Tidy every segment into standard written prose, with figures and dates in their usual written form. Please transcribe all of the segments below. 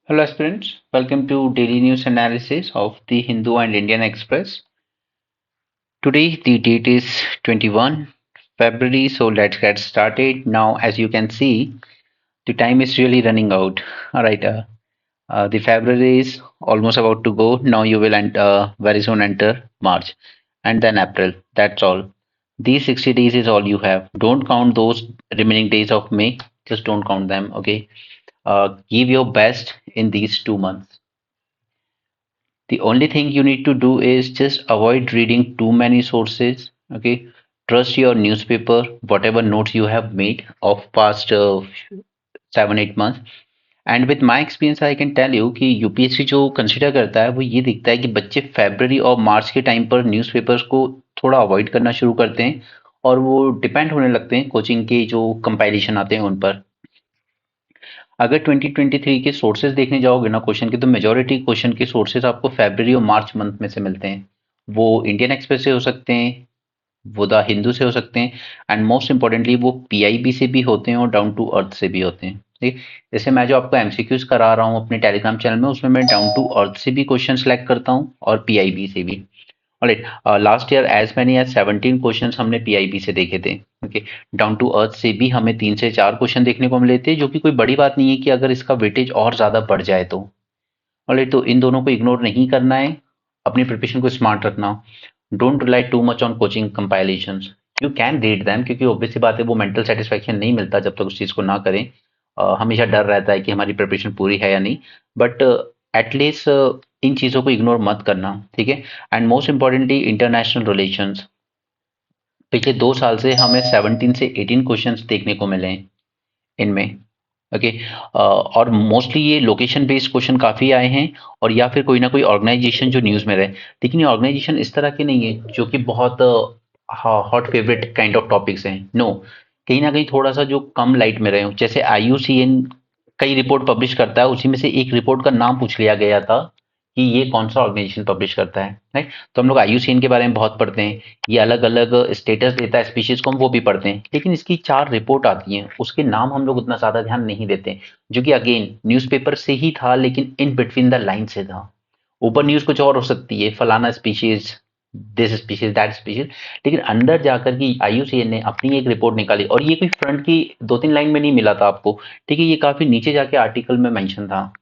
Hello aspirants, welcome to daily news analysis of the Hindu and Indian Express. Today the date is 21 February, so let's get started. Now as you can see, the time is really running out. Alright, the February is almost about to go. Now you will very soon enter March and then April. That's all. These 60 days is all you have. Don't count those remaining days of May. Just don't count them, okay? Give your best in these 2 months. The only thing you need to do is just avoid reading too many sources. Okay, trust your newspaper, whatever notes you have made of past 7-8 months. And with my experience I can tell you कि UPSC जो consider करता है वो ये दिखता है कि बच्चे फरवरी और मार्च के टाइम पर न्यूज़पेपर्स को थोड़ा अवॉइड करना शुरू करते हैं और वो डिपेंड होने लगते हैं कोचिंग के जो कंपाइलेशन आते हैं उन पर। अगर 2023 के सोर्सेज देखने जाओगे ना क्वेश्चन के, तो मेजोरिटी क्वेश्चन के सोर्सेज आपको फरवरी और मार्च मंथ में से मिलते हैं। वो इंडियन एक्सप्रेस से हो सकते हैं, वो द हिंदू से हो सकते हैं, एंड मोस्ट इंपॉर्टेंटली वो पीआईबी से भी होते हैं और डाउन टू अर्थ से भी होते हैं। ठीक, जैसे मैं जो आपको एमसीक्यूज करा रहा हूँ अपने टेलीग्राम चैनल में, उसमें मैं डाउन टू अर्थ से भी क्वेश्चन सेलेक्ट करता हूँ और पीआईबी से भी। Alright, last year as many as 17 questions हमने पीआईबी से देखे थे। ओके, डाउन टू अर्थ से भी हमें 3 से 4 क्वेश्चन देखने को मिले थे, जो कि कोई बड़ी बात नहीं है कि अगर इसका वेटेज और ज्यादा बढ़ जाए तो। ऑलराइट, तो इन दोनों को इग्नोर नहीं करना है, अपनी प्रिपरेशन को स्मार्ट रखना। Don't rely too much on coaching compilations. You can read them, क्योंकि ऑब्वियस सी बात है वो मेंटल सेटिस्फेक्शन नहीं मिलता जब तक उस चीज़ को ना करें। हमेशा डर रहता है कि हमारी प्रिपरेशन पूरी है या नहीं, बट एटलीस्ट इन चीज़ों को इग्नोर मत करना, ठीक है। And most importantly international relations, पिछले 2 साल से हमें 17 से 18 क्वेश्चंस देखने को मिले हैं इनमें। ओके, और मोस्टली ये लोकेशन बेस्ड क्वेश्चन काफ़ी आए हैं, और या फिर कोई ना कोई ऑर्गेनाइजेशन जो न्यूज़ में रहे। लेकिन ये ऑर्गेनाइजेशन इस तरह के नहीं है जो कि बहुत hot favourite kind of topics हैं। नो, कहीं ना कहीं थोड़ा सा जो कम लाइट में रहे हो, जैसे आईयूसीएन कई रिपोर्ट पब्लिश करता है, उसी में से एक रिपोर्ट का नाम पूछ लिया गया था कि ये कौन सा ऑर्गेनाइजेशन पब्लिश करता है, राइट। तो हम लोग आईयूसीएन के बारे में बहुत पढ़ते हैं, ये अलग अलग स्टेटस देता है स्पीशीज को, हम वो भी पढ़ते हैं, लेकिन इसकी 4 रिपोर्ट आती हैं, उसके नाम हम लोग उतना ज्यादा ध्यान नहीं देते, जो कि अगेन न्यूज़पेपर से ही था लेकिन इन बिटवीन द लाइन से था। ऊपर न्यूज कुछ और हो सकती है, फलाना species, this species, that species, लेकिन अंदर जाकर के आईयूसीएन ने अपनी एक रिपोर्ट निकाली, और ये कोई फ्रंट की 2-3 लाइन में नहीं मिला था आपको, ठीक है, ये काफी नीचे जाके आर्टिकल में मेंशन था।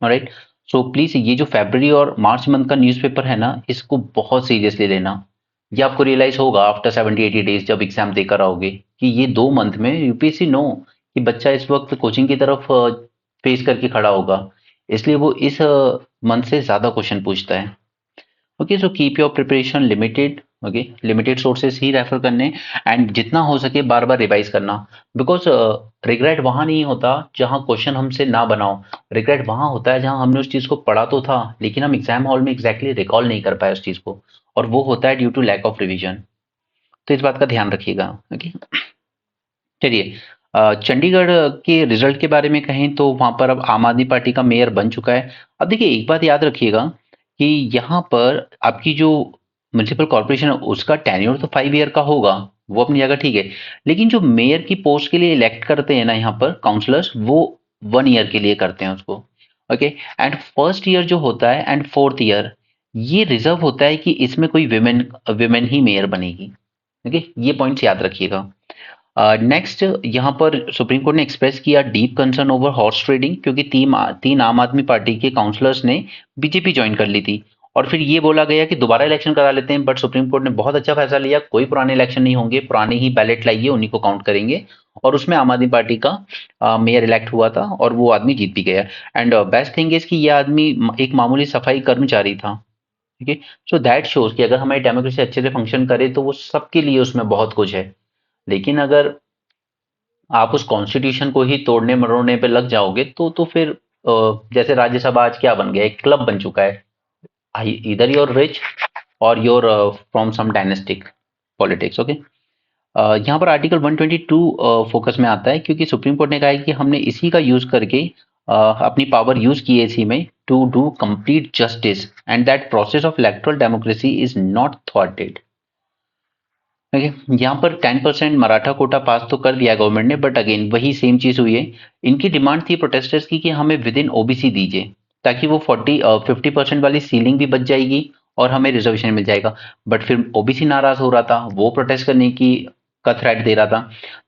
राइट, सो प्लीज ये जो फरवरी और मार्च मंथ का न्यूज़पेपर है ना, इसको बहुत सीरियसली लेना। ये आपको रियलाइज होगा आफ्टर 70-80 डेज जब एग्जाम देकर आओगे कि ये 2 मंथ में यूपीएससी नो कि बच्चा इस वक्त कोचिंग की तरफ फेस करके खड़ा होगा, इसलिए वो इस मंथ से ज्यादा क्वेश्चन पूछता है। Okay, so keep your preparation limited. Okay, limited sources he refer करने, एंड जितना हो सके बार बार रिवाइज करना, बिकॉज रिग्रेट वहां नहीं होता जहां क्वेश्चन हमसे ना बनाओ। रिग्रेट वहां होता है जहां हमने उस चीज को पढ़ा तो था, लेकिन हम एग्जाम हॉल में एग्जैक्टली रिकॉल नहीं कर पाए उस चीज को, और वो होता है due to lack of revision. तो इस बात का ध्यान रखिएगा। ओके, चलिए, चंडीगढ़ के रिजल्ट के बारे में कहें तो वहां पर अब आम आदमी पार्टी का मेयर बन चुका है। अब देखिए, एक बात याद रखिएगा कि यहाँ पर आपकी जो म्युनिसिपल कॉर्पोरेशन है उसका टेन्योर तो 5 ईयर का होगा, वो अपनी जगह ठीक है, लेकिन जो मेयर की पोस्ट के लिए इलेक्ट करते हैं ना यहाँ पर काउंसलर्स, वो 1 ईयर के लिए करते हैं उसको। ओके, एंड फर्स्ट ईयर जो होता है एंड फोर्थ ईयर, ये रिजर्व होता है कि इसमें कोई विमेन विमेन ही मेयर बनेगी। ओके, ये पॉइंट्स याद रखिएगा। नेक्स्ट, यहाँ पर सुप्रीम कोर्ट ने एक्सप्रेस किया deep concern over horse trading, क्योंकि तीन आम आदमी पार्टी के काउंसलर्स ने बीजेपी ज्वाइन कर ली थी, और फिर ये बोला गया कि दोबारा इलेक्शन करा लेते हैं, बट सुप्रीम कोर्ट ने बहुत अच्छा फैसला लिया, कोई पुराने इलेक्शन नहीं होंगे, पुराने ही बैलेट लाइए, उन्हीं को काउंट करेंगे। और उसमें आम आदमी पार्टी का मेयर इलेक्ट हुआ था और वो आदमी जीत भी गया। एंड बेस्ट थिंग इज कि ये आदमी एक मामूली सफाई कर्मचारी था। ठीक है, सो दैट शोज कि अगर हमारी डेमोक्रेसी अच्छे से फंक्शन करे तो वो सबके लिए उसमें बहुत कुछ है। लेकिन अगर आप उस कॉन्स्टिट्यूशन को ही तोड़ने मरोड़ने पे लग जाओगे तो फिर जैसे राज्यसभा आज क्या बन गया, एक क्लब बन चुका है। इधर योर रिच और your from some dynastic politics. Okay, यहाँ पर आर्टिकल 122 फोकस में आता है, क्योंकि सुप्रीम कोर्ट ने कहा है कि हमने इसी का यूज करके अपनी पावर यूज की है इसी में to do complete justice, and that process of electoral democracy is not thwarted. Okay, यहाँ पर 10% मराठा कोटा पास तो कर दिया गवर्नमेंट ने, बट अगेन वही सेम चीज हुई है। इनकी डिमांड थी प्रोटेस्टर्स की कि हमें विद इन ओबीसी दीजिए, ताकि वो 50% वाली सीलिंग भी बच जाएगी और हमें रिजर्वेशन मिल जाएगा। बट फिर ओबीसी नाराज हो रहा था, वो प्रोटेस्ट करने की का थ्रेट दे रहा था।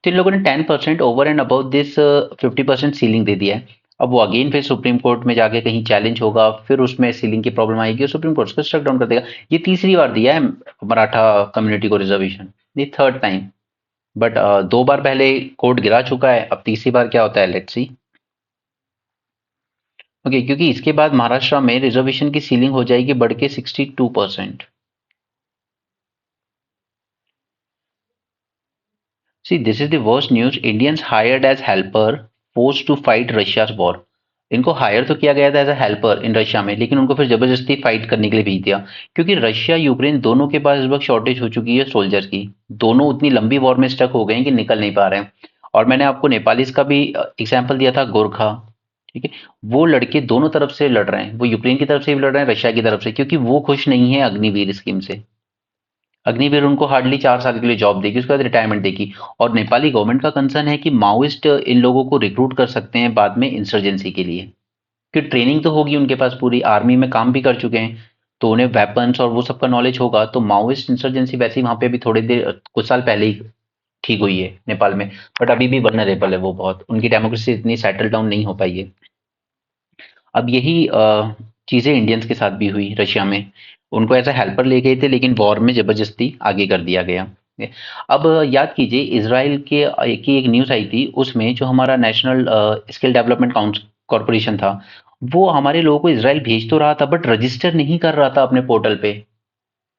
तो इन लोगों ने 10% over and about this 50% ceiling दे दिया है। अब वो अगेन फिर सुप्रीम कोर्ट में जाके कहीं चैलेंज होगा, फिर उसमें सीलिंग की प्रॉब्लम आएगी और सुप्रीम कोर्ट उसको स्ट्रक डाउन कर देगा। ये तीसरी बार दिया है मराठा कम्युनिटी को रिजर्वेशन, ये थर्ड टाइम। बट 2 बार पहले कोर्ट गिरा चुका है, अब तीसरी बार क्या होता है, लेट्स सी। ओके, क्योंकि इसके बाद महाराष्ट्र में रिजर्वेशन की सीलिंग हो जाएगी बढ़ के 62%। See this is the worst news, Indians hired as helper force to fight Russia's war. इनको हायर तो किया गया था as a helper in Russia में, लेकिन उनको फिर जबरदस्ती फाइट करने के लिए भेज दिया, क्योंकि रशिया यूक्रेन दोनों के पास इस वक्त शॉर्टेज हो चुकी है सोल्जर की। दोनों उतनी लंबी वॉर में स्टक हो गए हैं कि निकल नहीं पा रहे हैं। और मैंने आपको नेपालीज का भी एग्जाम्पल दिया था, गोरखा। ठीक है, वो लड़के दोनों तरफ से लड़ रहे हैं, वो यूक्रेन की तरफ से भी लड़ रहे हैं, रशिया की तरफ से, क्योंकि वो खुश नहीं है अग्निवीर स्कीम से। अग्निवीर उनको हार्डली 4 साल के लिए जॉब देगी, उसके बाद रिटायरमेंट देगी। और नेपाली गवर्नमेंट का कंसर्न है कि माओइस्ट इन लोगों को रिक्रूट कर सकते हैं बाद में इंसर्जेंसी के लिए, कि ट्रेनिंग तो होगी उनके पास, पूरी आर्मी में काम भी कर चुके हैं, तो उन्हें वेपन्स और वो सब का नॉलेज होगा। तो माओइस्ट इंसर्जेंसी वैसे ही वहां पे अभी थोड़ी देर कुछ साल पहले ही ठीक हुई है नेपाल में, बट अभी भी वल्नरेबल है वो बहुत, उनकी डेमोक्रेसी इतनी सेटल डाउन नहीं हो पाई है। अब यही चीजें इंडियंस के साथ भी हुई रशिया में। उनको एज अ हेल्पर ले गए थे, लेकिन वॉर में जबरदस्ती आगे कर दिया गया। अब याद कीजिए, इसराइल के की एक न्यूज आई थी, उसमें जो हमारा नेशनल स्किल डेवलपमेंट कॉर्पोरेशन था, वो हमारे लोगों को इसराइल भेज तो रहा था, बट रजिस्टर नहीं कर रहा था अपने पोर्टल पे।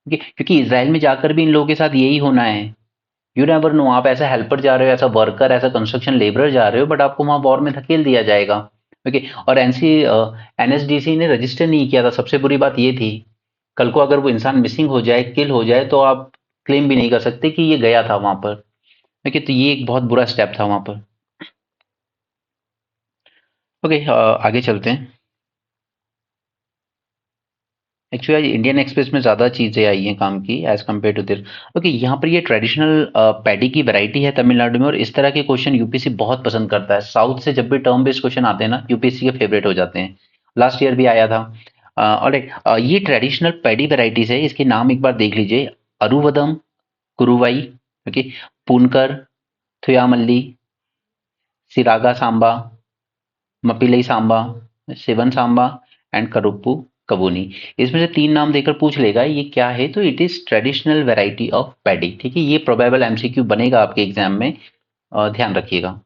क्योंकि इसराइल में जाकर भी इन लोगों के साथ यही होना है। यू नेवर नो, आप ऐसा हेल्पर जा रहे हो, ऐसा वर्कर, ऐसा कंस्ट्रक्शन लेबरर जा रहे हो, बट आपको वहां वॉर में धकेल दिया जाएगा। ओके, और एनएसडीसी ने रजिस्टर नहीं किया था, सबसे बुरी बात ये थी। कल को अगर वो इंसान मिसिंग हो जाए, किल हो जाए, तो आप क्लेम भी नहीं कर सकते कि ये गया था वहां पर। ओके, तो ये एक बहुत बुरा स्टेप था वहां पर। ओके, आगे चलते हैं। एक्चुअली आज इंडियन एक्सप्रेस में ज़्यादा चीज़ें आई हैं काम की as compare to this. Okay, यहाँ पर ये ट्रेडिशनल पैडी की वैरायटी है तमिलनाडु में, और इस तरह के क्वेश्चन यूपीएससी बहुत पसंद करता है। साउथ से जब भी टर्म बेस्ड क्वेश्चन आते हैं ना, यूपीएससी के फेवरेट हो जाते हैं। लास्ट ईयर भी आया था। और ये ट्रेडिशनल पैडी वैरायटीज है, इसके नाम एक बार देख लीजिए। अरुवदम, कुरुवाई, ओके, पुनकर, थुयामल्ली, सिरागा सांबा, मपिलई सांबा, सिवन सांबा एंड करुप्पू कबूनी। इसमें से 3 नाम देकर पूछ लेगा ये क्या है, तो it is traditional variety of paddy. ठीक है, ये प्रोबेबल एमसीक्यू बनेगा आपके एग्जाम में, ध्यान रखिएगा।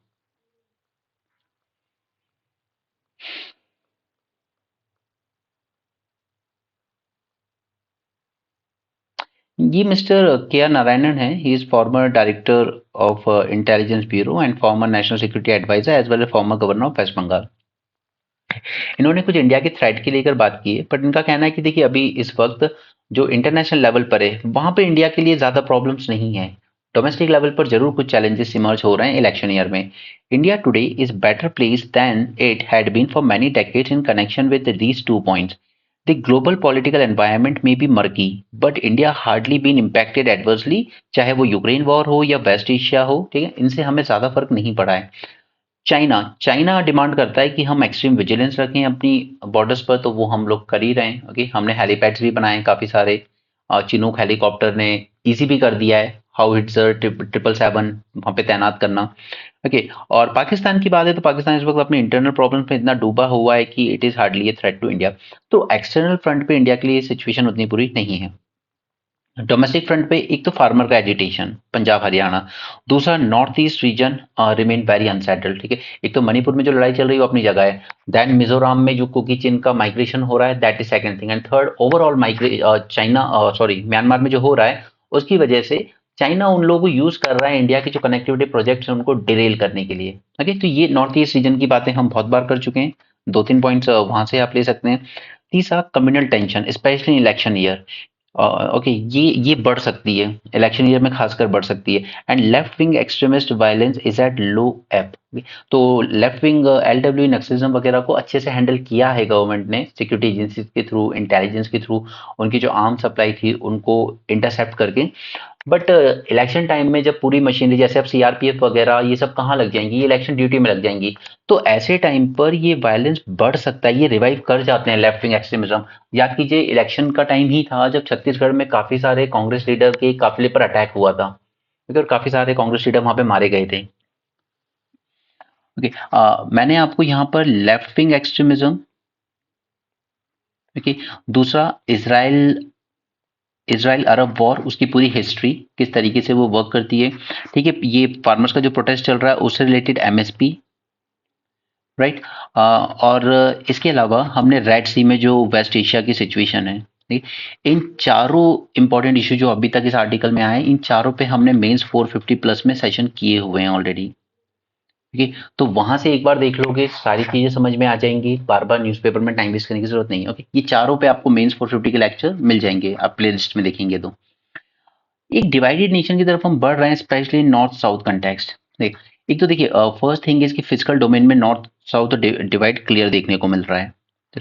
ये मिस्टर के आर नारायणन है, he is former director of intelligence bureau and former national security adviser as well as former governor of West Bengal. इन्होंने कुछ इंडिया के थ्रेट की लेकर बात की है, बट इनका कहना है कि देखिए अभी इस वक्त जो इंटरनेशनल लेवल पर है, वहां पे इंडिया के लिए ज्यादा प्रॉब्लम्स नहीं है। डोमेस्टिक लेवल पर जरूर कुछ चैलेंजेस इमर्ज हो रहे हैं इलेक्शन ईयर में। India today is better place than it had been for many decades in connection with these 2 points. The global political environment में be murky, but India hardly been impacted adversely, चाहे वो Ukraine war हो या waste Asia हो। ठीक है, इनसे हमें ज्यादा फर्क नहीं पड़ा है। चाइना चाइना डिमांड करता है कि हम एक्सट्रीम विजिलेंस रखें अपनी बॉर्डर्स पर, तो वो हम लोग कर ही रहे हैं। ओके, हमने हेलीपैड्स भी बनाए हैं काफ़ी सारे। चिनूक हेलीकॉप्टर ने इजी भी कर दिया है हाउइट्जर 777 वहाँ पे तैनात करना। ओके, और पाकिस्तान की बात है, तो पाकिस्तान इस वक्त अपने इंटरनल प्रॉब्लम्स में इतना डूबा हुआ है कि it is hardly a threat to India. तो एक्सटर्नल फ्रंट पे इंडिया के लिए सिचुएशन उतनी बुरी नहीं है। डोमेस्टिक फ्रंट पे एक तो फार्मर का एजिटेशन पंजाब हरियाणा, दूसरा north east region remain very unsettled. ठीक है, एक तो मणिपुर में जो लड़ाई चल रही है वो अपनी जगह है, देन मिजोरम में जो कुकी चिन का माइग्रेशन हो रहा है, that is second thing, and third overall China, sorry Myanmar में जो हो रहा है, उसकी वजह से चाइना उन लोगों को यूज कर रहा है इंडिया के जो कनेक्टिविटी प्रोजेक्ट्स हैं उनको डिरेल करने के लिए। ओके, तो ये नॉर्थ ईस्ट रीजन की बातें हम बहुत बार कर चुके हैं, 2-3 पॉइंट्स वहां से आप ले सकते हैं। तीसरा, communal tension specially election year. Okay, ये बढ़ सकती है इलेक्शन ईयर में, खासकर बढ़ सकती है। And left wing extremist violence is at low app. तो लेफ्ट विंग एलडब्ल्यू नक्सलिज्म वगैरह को अच्छे से हैंडल किया है गवर्नमेंट ने, सिक्योरिटी एजेंसीज के थ्रू, इंटेलिजेंस के थ्रू, उनकी जो आर्म सप्लाई थी उनको इंटरसेप्ट करके। बट इलेक्शन टाइम में जब पूरी मशीनरी जैसे अब सीआरपीएफ वगैरह ये सब कहाँ लग जाएंगी, ये इलेक्शन ड्यूटी में लग जाएंगी। तो ऐसे टाइम पर ये वायलेंस बढ़ सकता है, ये रिवाइव कर जाते हैं लेफ्ट विंग एक्सट्रीमिज्म। याद कीजिए इलेक्शन का टाइम ही था जब छत्तीसगढ़ में काफी सारे कांग्रेस लीडर के काफिले पर अटैक हुआ था, ठीक है, और काफी सारे कांग्रेस लीडर वहां पे मारे गए थे। ओके, मैंने आपको यहाँ पर लेफ्ट विंग एक्सट्रीमिज्म, ओके, दूसरा इसराइल इसराइल अरब वॉर, उसकी पूरी हिस्ट्री किस तरीके से वो वर्क करती है, ठीक है, ये फार्मर्स का जो प्रोटेस्ट चल रहा है उससे रिलेटेड एमएसपी, राइट। और इसके अलावा हमने रेड सी में जो वेस्ट एशिया की सिचुएशन है, ठीक है? इन चारों इंपॉर्टेंट इशू जो अभी तक इस आर्टिकल में आए, इन चारों पे हमने मेंस 450 प्लस में सेशन किए हुए हैं ऑलरेडी, ठीक है। तो वहां से एक बार देख लोगे सारी चीजें समझ में आ जाएंगी, बार बार न्यूज़पेपर में टाइम वेस्ट करने की जरूरत नहीं है। ओके, ये चारों पे आपको मेंस 450 के लेक्चर मिल जाएंगे, आप प्ले लिस्ट में देखेंगे तो। एक डिवाइडेड नेशन की तरफ हम बढ़ रहे हैं, स्पेशली नॉर्थ साउथ कंटेक्स्ट। देख, एक तो देखिए फर्स्ट थिंग इसकी फिजिकल डोमेन में नॉर्थ साउथ डिवाइड क्लियर देखने को मिल रहा है। तो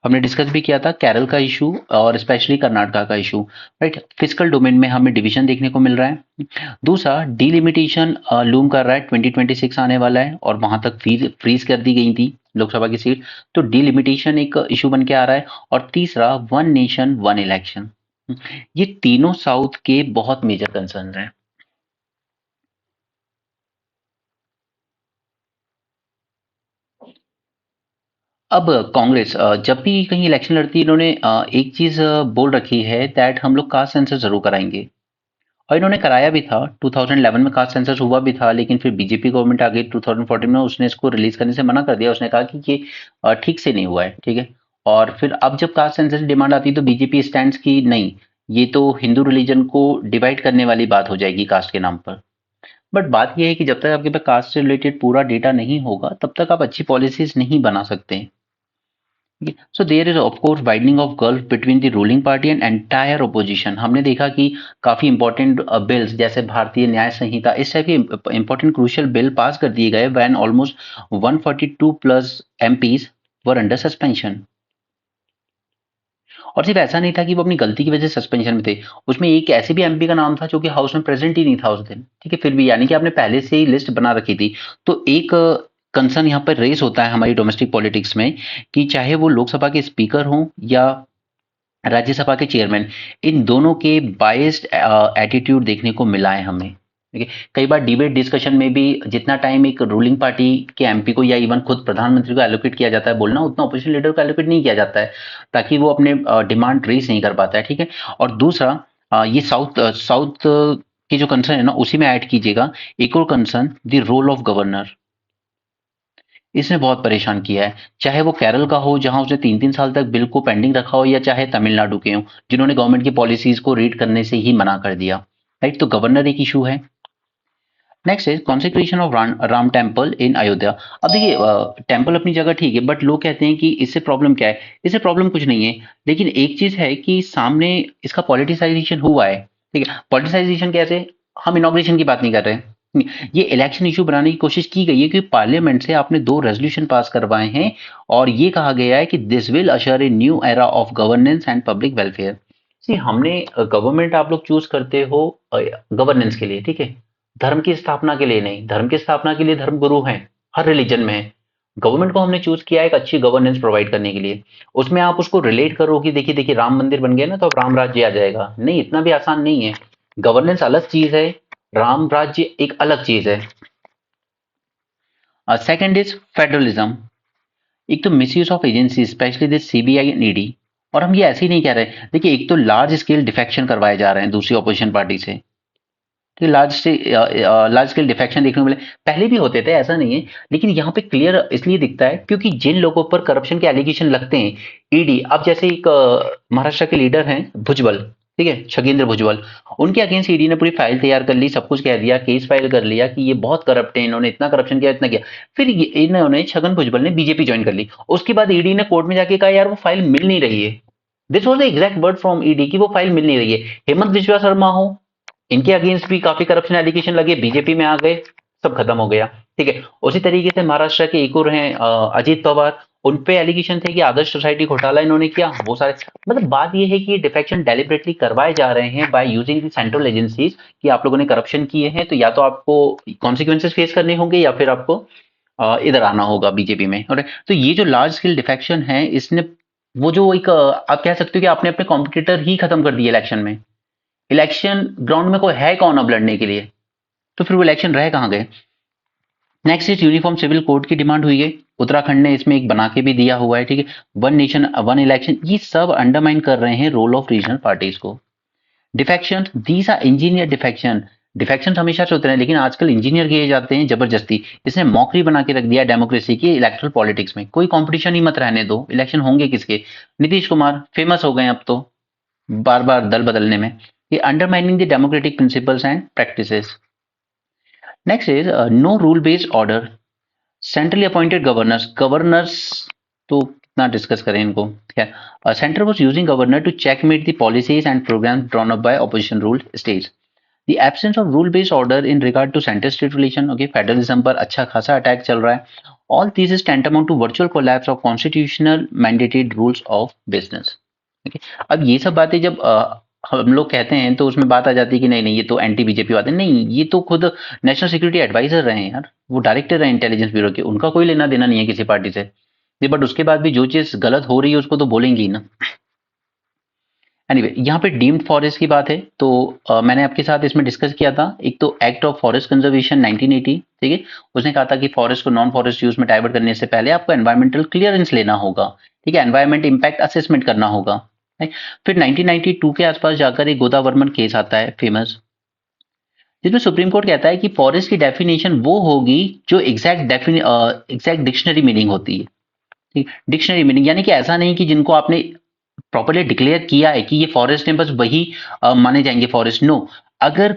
हमने डिस्कस भी किया था केरल का इशू और स्पेशली कर्नाटका का इशू, राइट। फिजिकल डोमेन में हमें डिवीजन देखने को मिल रहा है। दूसरा डिलिमिटेशन लूम कर रहा है, 2026 आने वाला है और वहां तक फ्रीज कर दी गई थी लोकसभा की सीट, तो डिलिमिटेशन एक इशू बन के आ रहा है। और तीसरा वन नेशन वन इलेक्शन। ये तीनों साउथ के बहुत मेजर कंसर्न हैं। अब कांग्रेस जब भी कहीं इलेक्शन लड़ती है, इन्होंने एक चीज बोल रखी है दैट हम लोग कास्ट सेंसस जरूर कराएंगे, और इन्होंने कराया भी था। 2011 में कास्ट सेंसस हुआ भी था, लेकिन फिर बीजेपी गवर्नमेंट आ गई 2014 में, उसने इसको रिलीज करने से मना कर दिया। उसने कहा कि ये ठीक से नहीं हुआ है, ठीक है। और फिर अब जब कास्ट सेंसस की डिमांड आती है तो बीजेपी स्टैंड की नहीं, ये तो हिंदू रिलीजन को डिवाइड करने वाली बात हो जाएगी कास्ट के नाम पर। बट बात यह है कि जब तक आपके पास कास्ट से रिलेटेड पूरा डेटा नहीं होगा तब तक आप अच्छी पॉलिसीज नहीं बना सकते। So there is of course widening of gulf between the ruling party and entire opposition. हमने देखा कि काफी इंपॉर्टेंट बिल्स जैसे भारतीय न्याय संहिता, इस टाइप के इंपॉर्टेंट क्रूशियल बिल पास कर दिए गए when almost 142 plus MPs were under suspension. और सिर्फ ऐसा नहीं था कि वो अपनी गलती की वजह से सस्पेंशन में थे, उसमें एक ऐसे भी एमपी का नाम था जो कि हाउस में प्रेजेंट ही नहीं था उस दिन, ठीक है। फिर भी यानी कि आपने पहले से ही लिस्ट बना रखी थी। तो एक कंसर्न यहाँ पर रेस होता है हमारी डोमेस्टिक पॉलिटिक्स में कि चाहे वो लोकसभा के स्पीकर हों या राज्यसभा के चेयरमैन, इन दोनों के बायस्ड एटीट्यूड देखने को मिला है हमें, ठीक है। कई बार डिबेट डिस्कशन में भी जितना टाइम एक रूलिंग पार्टी के एमपी को या इवन खुद प्रधानमंत्री को एलोकेट किया जाता है बोलना, उतना अपोजिशन लीडर को एलोकेट नहीं किया जाता है, ताकि वो अपने डिमांड रेस नहीं कर पाता है, ठीक है। और दूसरा ये साउथ साउथ के जो कंसर्न है ना उसी में ऐड कीजिएगा एक और concern, the role of governor. इसने बहुत परेशान किया है, चाहे वो केरल का हो जहां उसने 3-3 साल तक बिल को पेंडिंग रखा हो, या चाहे तमिलनाडु के हो जिन्होंने गवर्नमेंट की पॉलिसीज को रीड करने से ही मना कर दिया, राइट। तो गवर्नर एक इशू है। Next is consecration of Ram temple in Ayodhya. अब देखिए टेम्पल अपनी जगह ठीक है, बट लोग कहते हैं कि इससे प्रॉब्लम क्या है। इससे प्रॉब्लम कुछ नहीं है, लेकिन एक चीज है कि सामने इसका पॉलिटिसाइजेशन हुआ है, ठीक है। पॉलिटिसाइजेशन कैसे, हम इनॉग्रेशन की बात नहीं कर रहे हैं, ये इलेक्शन इशू बनाने की कोशिश की गई है कि पार्लियामेंट से आपने 2 रेजोल्यूशन पास करवाए हैं, और ये कहा गया है कि this will usher a new era of governance and public welfare. See हमने गवर्नमेंट आप लोग चूज करते हो गवर्नेंस के लिए, ठीक है, धर्म की स्थापना के लिए नहीं। धर्म की स्थापना के लिए धर्म गुरु हैं, हर रिलीजन में है। गवर्नमेंट को हमने चूज किया है एक अच्छी गवर्नेंस प्रोवाइड करने के लिए। उसमें आप उसको रिलेट करो कि देखिए देखिए राम मंदिर बन गया ना तो अब राम राज्य आ जाएगा, नहीं, इतना भी आसान नहीं है। गवर्नेंस अलग चीज है, राम राज्य एक अलग चीज है। Second is federalism. एक तो misuse of agency specially this CBI and ED. और हम ये ऐसे ही नहीं कह रहे, देखिए एक तो लार्ज स्केल डिफेक्शन करवाए जा रहे हैं दूसरी ऑपोजिशन पार्टी से, कि लार्ज स्केल डिफेक्शन देखने को मिले। पहले भी होते थे, ऐसा नहीं है, लेकिन यहाँ पे क्लियर इसलिए दिखता है क्योंकि जिन लोगों पर करप्शन के एलिगेशन लगते हैं, ईडी, अब जैसे एक महाराष्ट्र के लीडर हैं भुजबल, ठीक है, छगेंद्र भुजबल, उनके अगेंस्ट ईडी ने पूरी फाइल तैयार कर ली, सब कुछ कह दिया, केस फाइल कर लिया कि ये बहुत करप्ट है, इन्होंने इतना करप्शन किया, इतना किया। फिर इन्होंने, छगन भुजबल ने बीजेपी ज्वाइन कर ली। उसके बाद ईडी ने कोर्ट में जाके कहा यार वो फाइल मिल नहीं रही है। This was the exact word from ED कि वो फाइल मिल नहीं रही है। हेमंत बिश्वा शर्मा हो, इनके अगेंस्ट भी काफी करप्शन एलिगेशन लगे, बीजेपी में आ गए, सब खत्म हो गया, ठीक है। उसी तरीके से महाराष्ट्र के एक और हैं अजीत पवार, उन पे एलिगेशन थे कि आदर्श सोसाइटी घोटाला इन्होंने किया, वो सारे, मतलब बात ये है कि ये डिफेक्शन डेलिबरेटली करवाए जा रहे हैं by using the central agencies कि आप लोगों ने करप्शन किए हैं, तो या तो आपको कॉन्सिक्वेंसेस फेस करने होंगे या फिर आपको इधर आना होगा बीजेपी में। और तो ये जो लार्ज स्केल डिफेक्शन है, इसने वो जो एक आप कह सकते हो कि आपने अपने कॉम्पिटिटर ही खत्म कर दिए इलेक्शन में। इलेक्शन ग्राउंड में कोई है कौन अब लड़ने के लिए, तो फिर वो इलेक्शन रह कहाँ गए। Next is uniform civil code की डिमांड हुई है, उत्तराखंड ने इसमें एक बना के भी दिया हुआ है, ठीक है। वन नेशन वन इलेक्शन, ये सब अंडरमाइन कर रहे हैं रोल ऑफ रीजनल पार्टीज को। Defection, these are engineer defection. Defection हमेशा से होते हैं, लेकिन आजकल इंजीनियर किए जाते हैं जबरदस्ती। इसने मौकरी बना के रख दिया डेमोक्रेसी की इलेक्ट्रल पॉलिटिक्स में। कोई कंपटीशन ही मत रहने दो, इलेक्शन होंगे किसके। नीतीश कुमार फेमस हो गए अब तो, बार बार दल बदलने में। ये undermining the democratic principles and practices. Next is no rule based order, centrally appointed governors. Governors तो कितना डिस्कस करें इनको, खैर। Centre was using governor to checkmate the policies and programmes drawn up by opposition ruled states. The absence of rule based order in regard to centre state relation, okay, federalism पर अच्छा खासा attack चल रहा है। All this is tantamount to virtual collapse of constitutional mandated rules of business. Okay, अब ये सब बातें जब हम लोग कहते हैं तो उसमें बात आ जाती है कि नहीं नहीं ये तो एंटी बीजेपी बात है। नहीं, ये तो खुद नेशनल सिक्योरिटी एडवाइजर रहे हैं यार, वो डायरेक्टर है इंटेलिजेंस ब्यूरो के, उनका कोई लेना देना नहीं है किसी पार्टी से। बट उसके बाद भी जो चीज गलत हो रही है उसको तो बोलेंगे ही ना। एनीवे, यहाँ पे डीम्ड फॉरेस्ट की बात है, तो मैंने आपके साथ इसमें डिस्कस किया था। एक तो एक्ट ऑफ फॉरेस्ट कंजर्वेशन 1980, ठीक है। उसने कहा था कि फॉरेस्ट को नॉन फॉरेस्ट यूज में डाइवर्ट करने से पहले आपको एनवायरमेंटल क्लियरेंस लेना होगा, ठीक है, एनवायरमेंट इम्पैक्ट असेसमेंट करना होगा। right? फिर 1992 के आसपास जाकर एक गोदावर्मन केस आता है फेमस, जिसमें सुप्रीम कोर्ट कहता है कि फॉरेस्ट की डेफिनेशन वो होगी जो एग्जैक्ट डिक्शनरी मीनिंग होती है, ठीक, डिक्शनरी मीनिंग, यानी कि ऐसा नहीं कि जिनको आपने प्रॉपर्ली डिक्लेयर किया है कि ये फॉरेस्ट है बस वही माने जाएंगे फॉरेस्ट। नो, अगर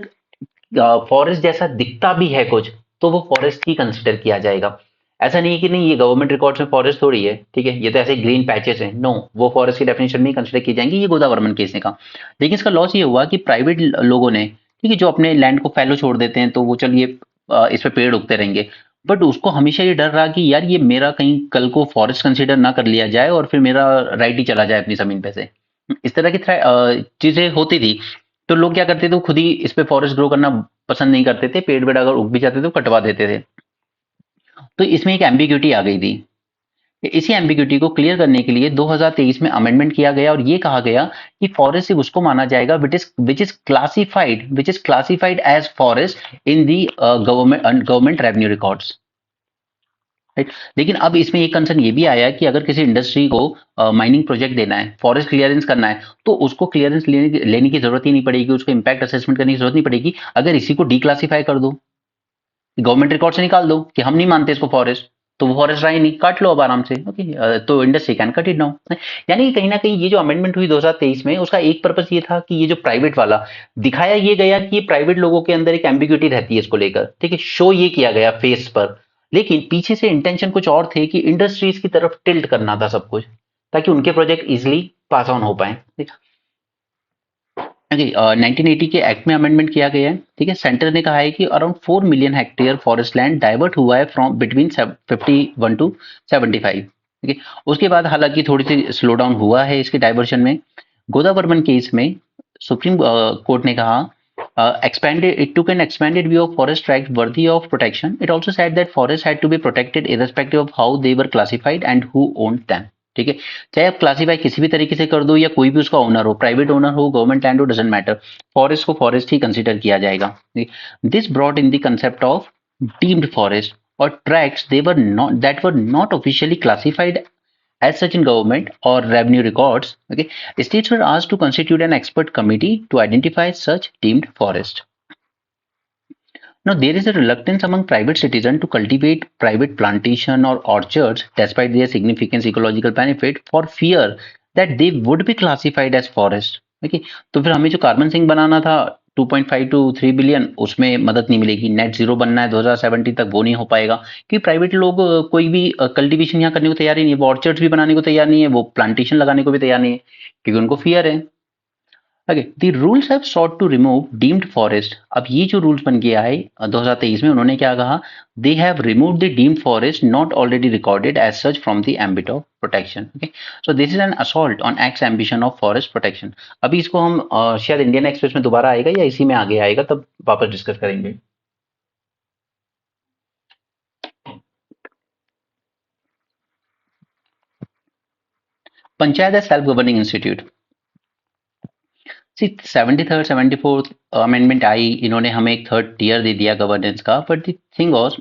फॉरेस्ट जैसा दिखता भी है कुछ तो वो फॉरेस्ट ही कंसिडर किया जाएगा। ऐसा नहीं है कि नहीं ये गवर्नमेंट रिकॉर्ड्स में फॉरेस्ट थोड़ी है, ठीक है, ये तो ऐसे ग्रीन पैचेस हैं। नो, वो फॉरेस्ट की डेफिनेशन में कंसिडर की जाएंगी, ये गोदावर्मन केस ने कहा। लेकिन इसका लॉस ये हुआ कि प्राइवेट लोगों ने, ठीक है, जो अपने लैंड को फैलो छोड़ देते हैं तो वो चलिए इस पे पेड़ उगते रहेंगे, बट उसको हमेशा ये डर रहा कि यार ये मेरा कहीं कल को फॉरेस्ट कंसिडर ना कर लिया जाए और फिर मेरा राइट ही चला जाए अपनी जमीन पे से। इस तरह की चीजें होती थी। तो लोग क्या करते थे, वो खुद ही इस पे फॉरेस्ट ग्रो करना पसंद नहीं करते थे, पेड़ वेड़ अगर उग भी जाते थे तो कटवा देते थे। तो इसमें एक एम्बिग्यूटी आ गई थी। इसी एम्बिग्यूटी को क्लियर करने के लिए 2023 में अमेंडमेंट किया गया और ये कहा गया कि फॉरेस्ट सिर्फ उसको माना जाएगा which is classified as forest in the government revenue records, right. लेकिन अब इसमें एक कंसर्न ये भी आया कि अगर किसी इंडस्ट्री को माइनिंग प्रोजेक्ट देना है, फॉरेस्ट क्लियरेंस करना है, तो उसको क्लियरेंस लेने की जरूरत ही नहीं पड़ेगी, उसको इम्पैक्ट असेसमेंट करने की जरूरत नहीं पड़ेगी। अगर इसी को डिक्लासिफाई कर दो, गवर्नमेंट रिकॉर्ड से निकाल दो कि हम नहीं मानते इसको फॉरेस्ट, तो वो फॉरेस्ट रहा ही नहीं, काट लो अब आराम से, ओके, तो industry can cut it now. यानी कि कहीं ना कहीं ये जो अमेंडमेंट हुई 2023 में, उसका एक पर्पस ये था कि ये जो प्राइवेट वाला दिखाया ये गया कि ये प्राइवेट लोगों के अंदर एक एम्बिग्यूटी रहती है इसको लेकर, ठीक है, शो ये किया गया फेस पर। लेकिन पीछे से इंटेंशन कुछ और थे कि इंडस्ट्रीज की तरफ टिल्ट करना था सब कुछ, ताकि उनके प्रोजेक्ट इजिली पास ऑन हो पाए। ओके, 1980 के एक्ट में अमेंडमेंट किया गया है, ठीक है। सेंटर ने कहा है कि around 4 million hectare forest land divert हुआ है फ्रॉम बिटवीन 51 टू 75, ठीक है। उसके बाद हालांकि थोड़ी सी स्लो डाउन हुआ है इसके डाइवर्शन में। गोदावर्मन केस में सुप्रीम कोर्ट ने कहा expanded it took an expanded view of forest rights worthy of protection. It also said that forests had to be protected irrespective of how they were classified and who owned them. ठीक है, चाहे आप classify किसी भी तरीके से कर दो या कोई भी उसका ओनर हो, प्राइवेट ओनर हो, गवर्नमेंट लैंड हो, डजंट मैटर, फॉरेस्ट को फॉरेस्ट ही कंसीडर किया जाएगा। This brought in the concept of deemed forest or tracts that were not officially classified as such in government or revenue records. Okay, states were asked to constitute an expert committee to identify such deemed forest. Now, there is a reluctance among private citizens to cultivate private plantation or orchards despite their significant ecological benefit for fear that they would be classified as forest. Okay, तो फिर हमें जो carbon sink बनाना था 2.5 to 3 billion, उसमें मदद नहीं मिलेगी। Net zero बनना है 2070 तक, वो नहीं हो पाएगा क्योंकि प्राइवेट लोग कोई भी कल्टीवेशन यहाँ करने को तैयार ही नहीं है, वो ऑर्चर्ड्स भी बनाने को तैयार नहीं है, वो प्लांटेशन लगाने को भी तैयार नहीं है, क्योंकि उनको फियर है। Okay, the rules have sought to remove deemed forest. अब ये जो रूल्स बन के आए 2023 में, उन्होंने क्या कहा, they have remove the deemed forest not already recorded as such from the ambit of protection. Okay, so this is an assault on ex ambition of forest protection. अभी इसको हम शायद इंडियन एक्सप्रेस में दोबारा आएगा या इसी में आगे आएगा, तब वापस डिस्कस करेंगे। Panchayat as self governing institute. See 73rd 74th amendment आई, इन्होंने हमें एक थर्ड टीयर दे दिया गवर्नेंस का, बट द थिंग वाज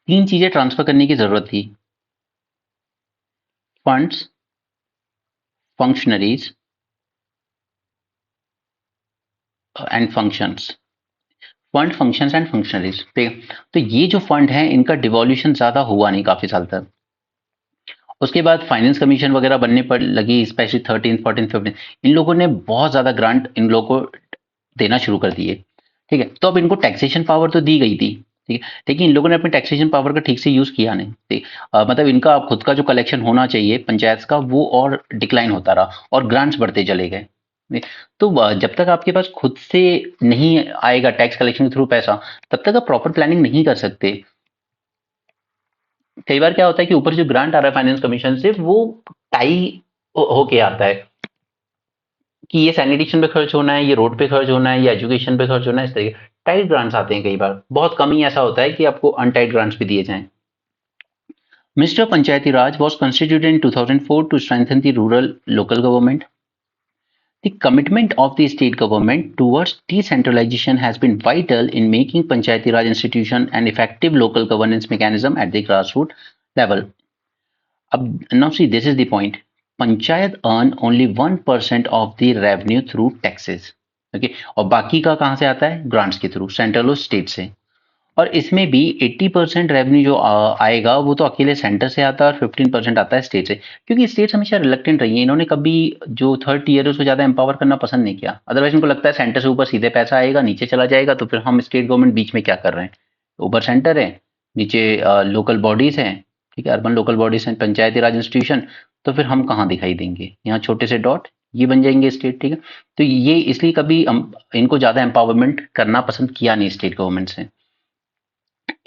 तीन चीजें ट्रांसफर करने की जरूरत थी, funds, functionaries and functions. Fund, functions and functionaries, ठीक है। तो ये जो फंड है, इनका डिवॉल्यूशन ज्यादा हुआ नहीं काफी साल तक। उसके बाद फाइनेंस कमीशन वगैरह बनने पर लगी, स्पेशली 13, 14, 15, इन लोगों ने बहुत ज्यादा ग्रांट इन लोगों को देना शुरू कर दिए, ठीक है। तो अब इनको टैक्सेशन पावर तो दी गई थी, ठीक है, लेकिन इन लोगों ने अपने टैक्सेशन पावर का ठीक से यूज किया नहीं, ठीक। मतलब इनका खुद का जो कलेक्शन होना चाहिए पंचायत का, वो और डिक्लाइन होता रहा और ग्रांट्स बढ़ते चले गए, ठीक। तो जब तक आपके पास खुद से नहीं आएगा टैक्स कलेक्शन के थ्रू पैसा, तब तक आप प्रॉपर प्लानिंग नहीं कर सकते। कई बार क्या होता है कि ऊपर जो ग्रांट आ रहा है फाइनेंस कमीशन से, वो टाई होके आता है कि ये सैनिटेशन पे खर्च होना है, ये रोड पे खर्च होना है, या एजुकेशन पे खर्च होना है, इस तरीके टाइट ग्रांट्स आते हैं। कई बार बहुत कम ही ऐसा होता है कि आपको अनटाइट ग्रांट्स भी दिए जाएं। Minister Panchayati Raj was constituted in 2004 to strengthen the rural local government. The commitment of the state government towards decentralization has been vital in making Panchayati Raj institution an effective local governance mechanism at the grassroots level. Now see, this is the point. Panchayat earn only 1% of the revenue through taxes. Okay, और बाकी का कहाँ से आता है? Grants के through, central और state से। और इसमें भी 80% रेवेन्यू जो आएगा, वो तो अकेले सेंटर से आता है और 15% आता है स्टेट से, क्योंकि स्टेट्स हमेशा रिलक्टेंट रही है। इन्होंने कभी जो थर्ड टीयर है उसको ज्यादा एम्पावर करना पसंद नहीं किया। अदरवाइज इनको लगता है सेंटर से ऊपर सीधे पैसा आएगा, नीचे चला जाएगा, तो फिर हम स्टेट गवर्नमेंट बीच में क्या कर रहे हैं? ऊपर सेंटर है, नीचे लोकल बॉडीज हैं, ठीक है, अर्बन लोकल बॉडीज हैं, पंचायती राज इंस्टीट्यूशन, तो फिर हम कहाँ दिखाई देंगे? यहाँ छोटे से डॉट, ये बन जाएंगे स्टेट, ठीक है। तो ये इसलिए कभी इनको ज्यादा एम्पावरमेंट करना पसंद किया नहीं स्टेट गवर्नमेंट से।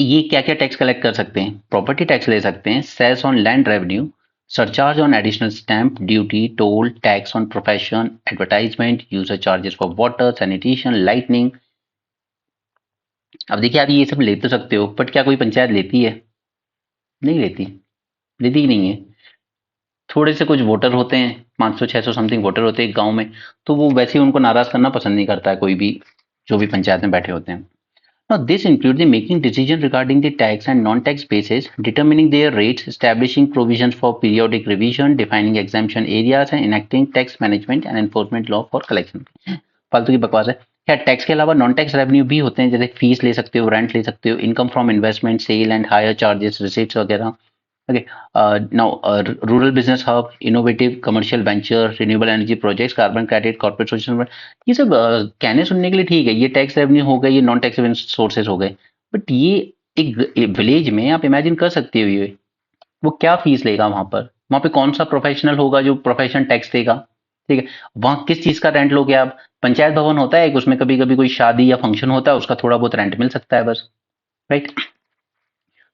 ये क्या क्या टैक्स कलेक्ट कर सकते हैं? प्रॉपर्टी टैक्स ले सकते हैं, sales on land revenue, surcharge on additional stamp duty, toll tax on profession, advertisement, user charges for water, sanitation, lightning. अब देखिए, आप ये सब ले तो सकते हो, बट क्या कोई पंचायत लेती है? नहीं लेती, लेती ही नहीं है। थोड़े से कुछ वोटर होते हैं, 500 600 समथिंग वोटर होते हैं गांव में, तो वो वैसे ही उनको नाराज करना पसंद नहीं करता है कोई भी, जो भी पंचायत में बैठे होते हैं। Now, this includes the making decision regarding the tax and non-tax basis, determining their rates, establishing provisions for periodic revision, defining exemption areas, and enacting tax management and enforcement law for collection. फालतू की बकवास है। क्या tax के अलावा non tax revenue भी होते हैं, जैसे फीस ले सकते हो, रेंट ले सकते हो, income from investment, sale and hire charges, receipts वगैरह। Okay. Rural business hub, innovative commercial venture, renewable energy projects, carbon credit, corporate social investment, ये सब कहने सुनने के लिए ठीक है, ये टैक्स रेवेन्यू हो गए, ये नॉन टैक्स रेवेन्यू सोर्सेज हो गए, बट ये एक विलेज में आप इमेजिन कर सकते हो, ये वो क्या फीस लेगा वहां पर? वहां पे कौन सा प्रोफेशनल होगा जो प्रोफेशन टैक्स देगा? ठीक है, वहां किस चीज का रेंट लोगे आप? पंचायत भवन होता है, उसमें कभी कभी कोई शादी या फंक्शन होता है, उसका थोड़ा बहुत रेंट मिल सकता है बस, राइट।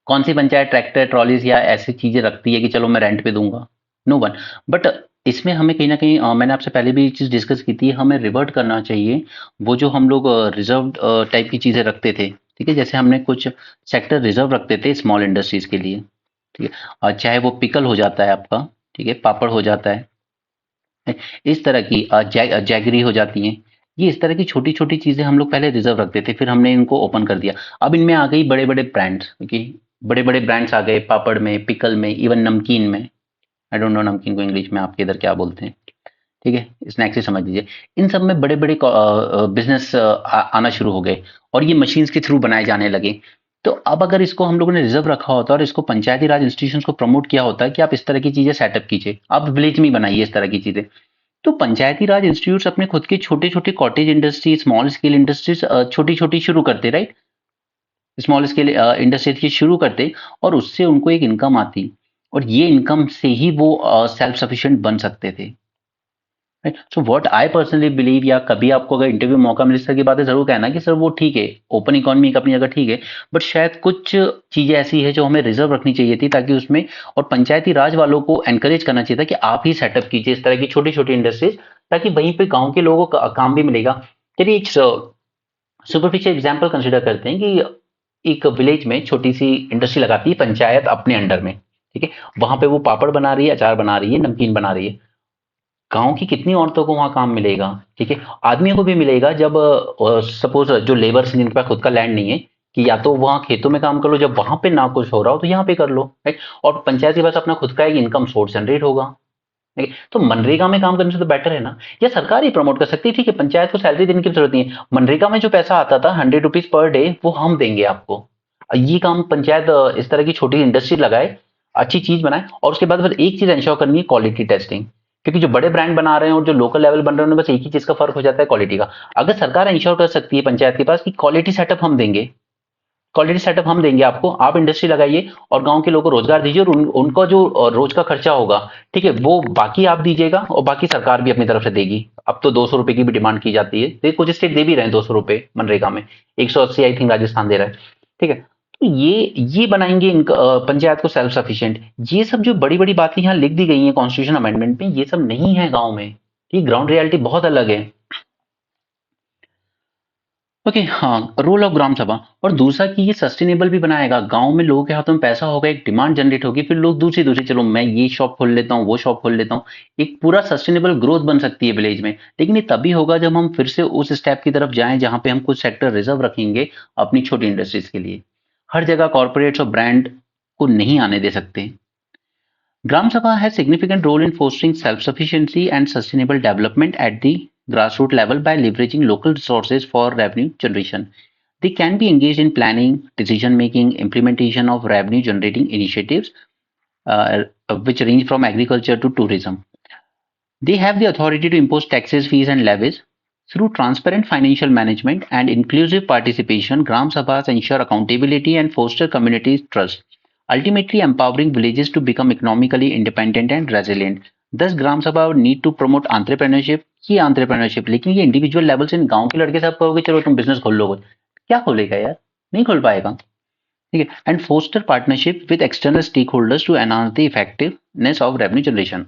कौन सी पंचायत ट्रैक्टर ट्रॉलीज या ऐसी चीजें रखती है कि चलो मैं रेंट पे दूंगा? No one. बट इसमें हमें कहीं ना कहीं मैंने आपसे पहले भी चीज डिस्कस की थी, हमें रिवर्ट करना चाहिए वो जो हम लोग रिजर्व टाइप की चीजें रखते थे, ठीक है। जैसे हमने कुछ सेक्टर रिजर्व रखते थे स्मॉल इंडस्ट्रीज के लिए, ठीक है। चाहे वो पिकल हो जाता है आपका, ठीक है, पापड़ हो जाता है, इस तरह की जैगरी हो जाती हैं। ये इस तरह की छोटी छोटी चीजें हम लोग पहले रिजर्व रखते थे, फिर हमने इनको ओपन कर दिया। अब इनमें आ गई बड़े बड़े ब्रांड्स, ओके, बड़े बड़े ब्रांड्स आ गए, पापड़ में, पिकल में, इवन नमकीन में। आई डोंट नो नमकीन को इंग्लिश में आपके इधर क्या बोलते हैं, ठीक है, स्नैक्स ही समझ लीजिए। इन सब में बड़े बड़े बिजनेस आना शुरू हो गए, और ये मशीन्स के थ्रू बनाए जाने लगे। तो अब अगर इसको हम लोगों ने रिजर्व रखा होता और इसको पंचायती राज इंस्टीट्यूशंस को प्रमोट किया होता कि आप इस तरह की चीजें सेटअप कीजिए, आप विलेज में ही बनाइए इस तरह की चीजें, तो पंचायती राज इंस्टीट्यूट्स अपने खुद के छोटे छोटे cottage industry, small scale industries छोटी छोटी शुरू करते, राइट। स्मॉल स्केल इंडस्ट्रीज की शुरू करते, और उससे उनको एक इनकम आती, और ये इनकम से ही वो सेल्फ सफिशिएंट बन सकते थे। So what I personally believe, या कभी आपको अगर इंटरव्यू मौका मिले, सर की बातें जरूर कहना कि सर वो ठीक है, ओपन इकोनॉमी अपनी जगह ठीक है, बट शायद कुछ चीजें ऐसी है जो हमें रिजर्व रखनी चाहिए थी, ताकि उसमें और पंचायती राज वालों को एनकरेज करना चाहिए था कि आप ही सेटअप कीजिए इस तरह की छोटी छोटी इंडस्ट्रीज, ताकि वहीं पे गांव के लोगों को काम भी मिलेगा। चलिए एक सुपरफिशियल एग्जाम्पल कंसिडर करते हैं कि एक विलेज में छोटी सी इंडस्ट्री लगाती है पंचायत अपने अंडर में, ठीक है, वहां पे वो पापड़ बना रही है, अचार बना रही है, नमकीन बना रही है। गांव की कितनी औरतों को वहां काम मिलेगा, ठीक है, आदमियों को भी मिलेगा, जब सपोज जो लेबर्स जिनके पास खुद का लैंड नहीं है, कि या तो वहां खेतों में काम कर लो, जब वहां पे ना कुछ हो रहा हो तो यहाँ पे कर लो, राइट। और पंचायत के पास अपना खुद का एक इनकम सोर्स जनरेट होगा, ठीक है। तो मनरेगा में काम करने से तो बेटर है ना, या सरकार ही प्रमोट कर सकती है, ठीक है, पंचायत को सैलरी देने की जरूरत नहीं है, मनरेगा में जो पैसा आता था 100 रुपीज पर डे, वो हम देंगे आपको। ये काम पंचायत इस तरह की छोटी इंडस्ट्री लगाए, अच्छी चीज बनाए, और उसके बाद फिर एक चीज इंश्योर करनी है, क्वालिटी टेस्टिंग। क्योंकि जो बड़े ब्रांड बना रहे हैं और जो लोकल लेवल बन रहे हैं, उनमें बस एक ही चीज का फर्क हो जाता है, क्वालिटी का। अगर सरकार इंश्योर कर सकती है पंचायत के पास कि क्वालिटी सेटअप हम देंगे, क्वालिटी सेटअप हम देंगे आपको, आप इंडस्ट्री लगाइए और गांव के लोगों को रोजगार दीजिए, और उनका जो रोज का खर्चा होगा, ठीक है, वो बाकी आप दीजिएगा, और बाकी सरकार भी अपनी तरफ से देगी। अब तो 200 रुपए की भी डिमांड की जाती है, तो कुछ स्टेट दे भी रहे हैं 200 रुपए मनरेगा में, 180 आई थिंक राजस्थान दे रहा है, ठीक है। तो ये बनाएंगे पंचायत को सेल्फ सफिशिएंट। ये सब जो बड़ी बड़ी बातें यहाँ लिख दी गई हैं कॉन्स्टिट्यूशन अमेंडमेंट में, ये सब नहीं है गाँव में, ठीक, ग्राउंड रियलिटी बहुत अलग है। ओके, हाँ, रोल ऑफ ग्राम सभा। और दूसरा कि ये सस्टेनेबल भी बनाएगा, गांव में लोगों के हाथों में पैसा होगा, एक डिमांड जनरेट होगी, फिर लोग दूसरी दूसरी, चलो मैं ये शॉप खोल लेता हूँ, वो शॉप खोल लेता हूँ, एक पूरा सस्टेनेबल ग्रोथ बन सकती है विलेज में। लेकिन ये तभी होगा जब हम फिर से उस स्टेप की तरफ जाएं जहां पे हम कुछ सेक्टर रिजर्व रखेंगे अपनी छोटी इंडस्ट्रीज के लिए। हर जगह कॉर्पोरेट्स और ब्रांड को नहीं आने दे सकते। Gram Sabha has significant role in fostering self-sufficiency and sustainable development at the grassroots level by leveraging local resources for revenue generation. They can be engaged in planning, decision-making, implementation of revenue-generating initiatives, uh, which range from agriculture to tourism. They have the authority to impose taxes, fees, and levies. Through transparent financial management and inclusive participation, Gram Sabhas ensure accountability and foster community trust, ultimately empowering villages to become economically independent and resilient. Thus, Gram Sabha would need to promote entrepreneurship, ये entrepreneurship, लेकिन ये individual level से गांव के लड़के साहब कहोगे चलो तुम बिजनेस खोल लो, क्या खोलेगा यार, नहीं खोल पाएगा, ठीक है। And foster partnership with external stakeholders to enhance the effectiveness of revenue generation.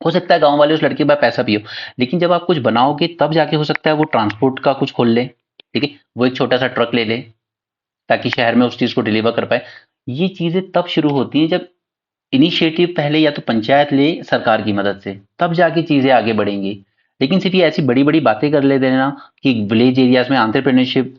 हो सकता है गांव वाले उस लड़के के पास पैसा भी हो, लेकिन जब आप कुछ बनाओगे तब जाके हो सकता है वो ट्रांसपोर्ट का कुछ खोल ले, ठीक है, वो एक छोटा सा ट्रक ले ले ताकि शहर में उस चीज को डिलीवर कर पाए। ये चीजें तब शुरू होती हैं जब इनिशिएटिव पहले या तो पंचायत ले सरकार की मदद से, तब जाके चीजें आगे बढ़ेंगी। लेकिन सिर्फ ये ऐसी बड़ी बड़ी बातें कर ले देना कि विलेज एरियाज में एंटरप्रेन्योरशिप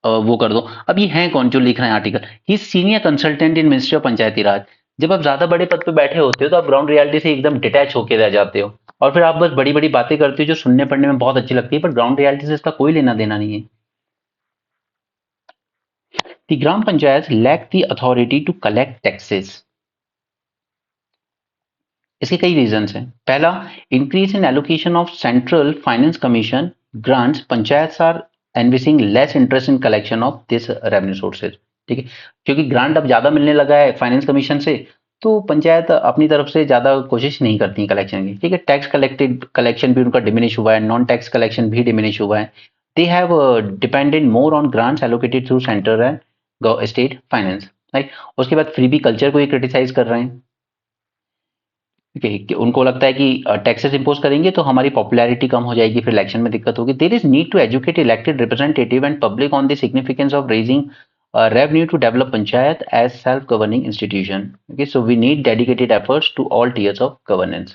वो कर दो। अब ये है कौन जो लिख रहे हैं article, he senior consultant in ministry of Panchayati Raj. जब आप ज्यादा बड़े पद पे बैठे होते हो तो आप ग्राउंड रियलिटी से एकदम डिटैच होके रह जाते हो, और फिर आप बस बड़ी बड़ी बातें करते हो जो सुनने पढ़ने में बहुत अच्छी लगती है, पर ग्राउंड रियलिटी से इसका कोई लेना देना नहीं है। The gram panchayat lack the authority to collect taxes. इसके कई रीजंस हैं। पहला, increase in allocation of central finance commission grants panchayat are envisaging less interest in collection of this revenue sources, ठीक है, क्योंकि ग्रांट अब ज्यादा मिलने लगा है फाइनेंस कमीशन से, तो पंचायत अपनी तरफ से ज्यादा कोशिश नहीं करती कलेक्शन की, ठीक है। टैक्स कलेक्टेड कलेक्शन भी उनका डिमिनिश हुआ है, नॉन टैक्स कलेक्शन भी डिमिनिश हुआ है। They have depended more on grants allocated through centre and state finance, right. उसके बाद फ्री बी कल्चर को ये क्रिटिसाइज कर रहे हैं, कि उनको लगता है कि टैक्सेस इंपोज करेंगे तो हमारी पॉपुलैरिटी कम हो जाएगी, फिर इलेक्शन में दिक्कत होगी। There is need to educate elected representative and public on the significance of raising revenue to develop panchayat as self-governing institution. Okay, so we need dedicated efforts to all tiers of governance.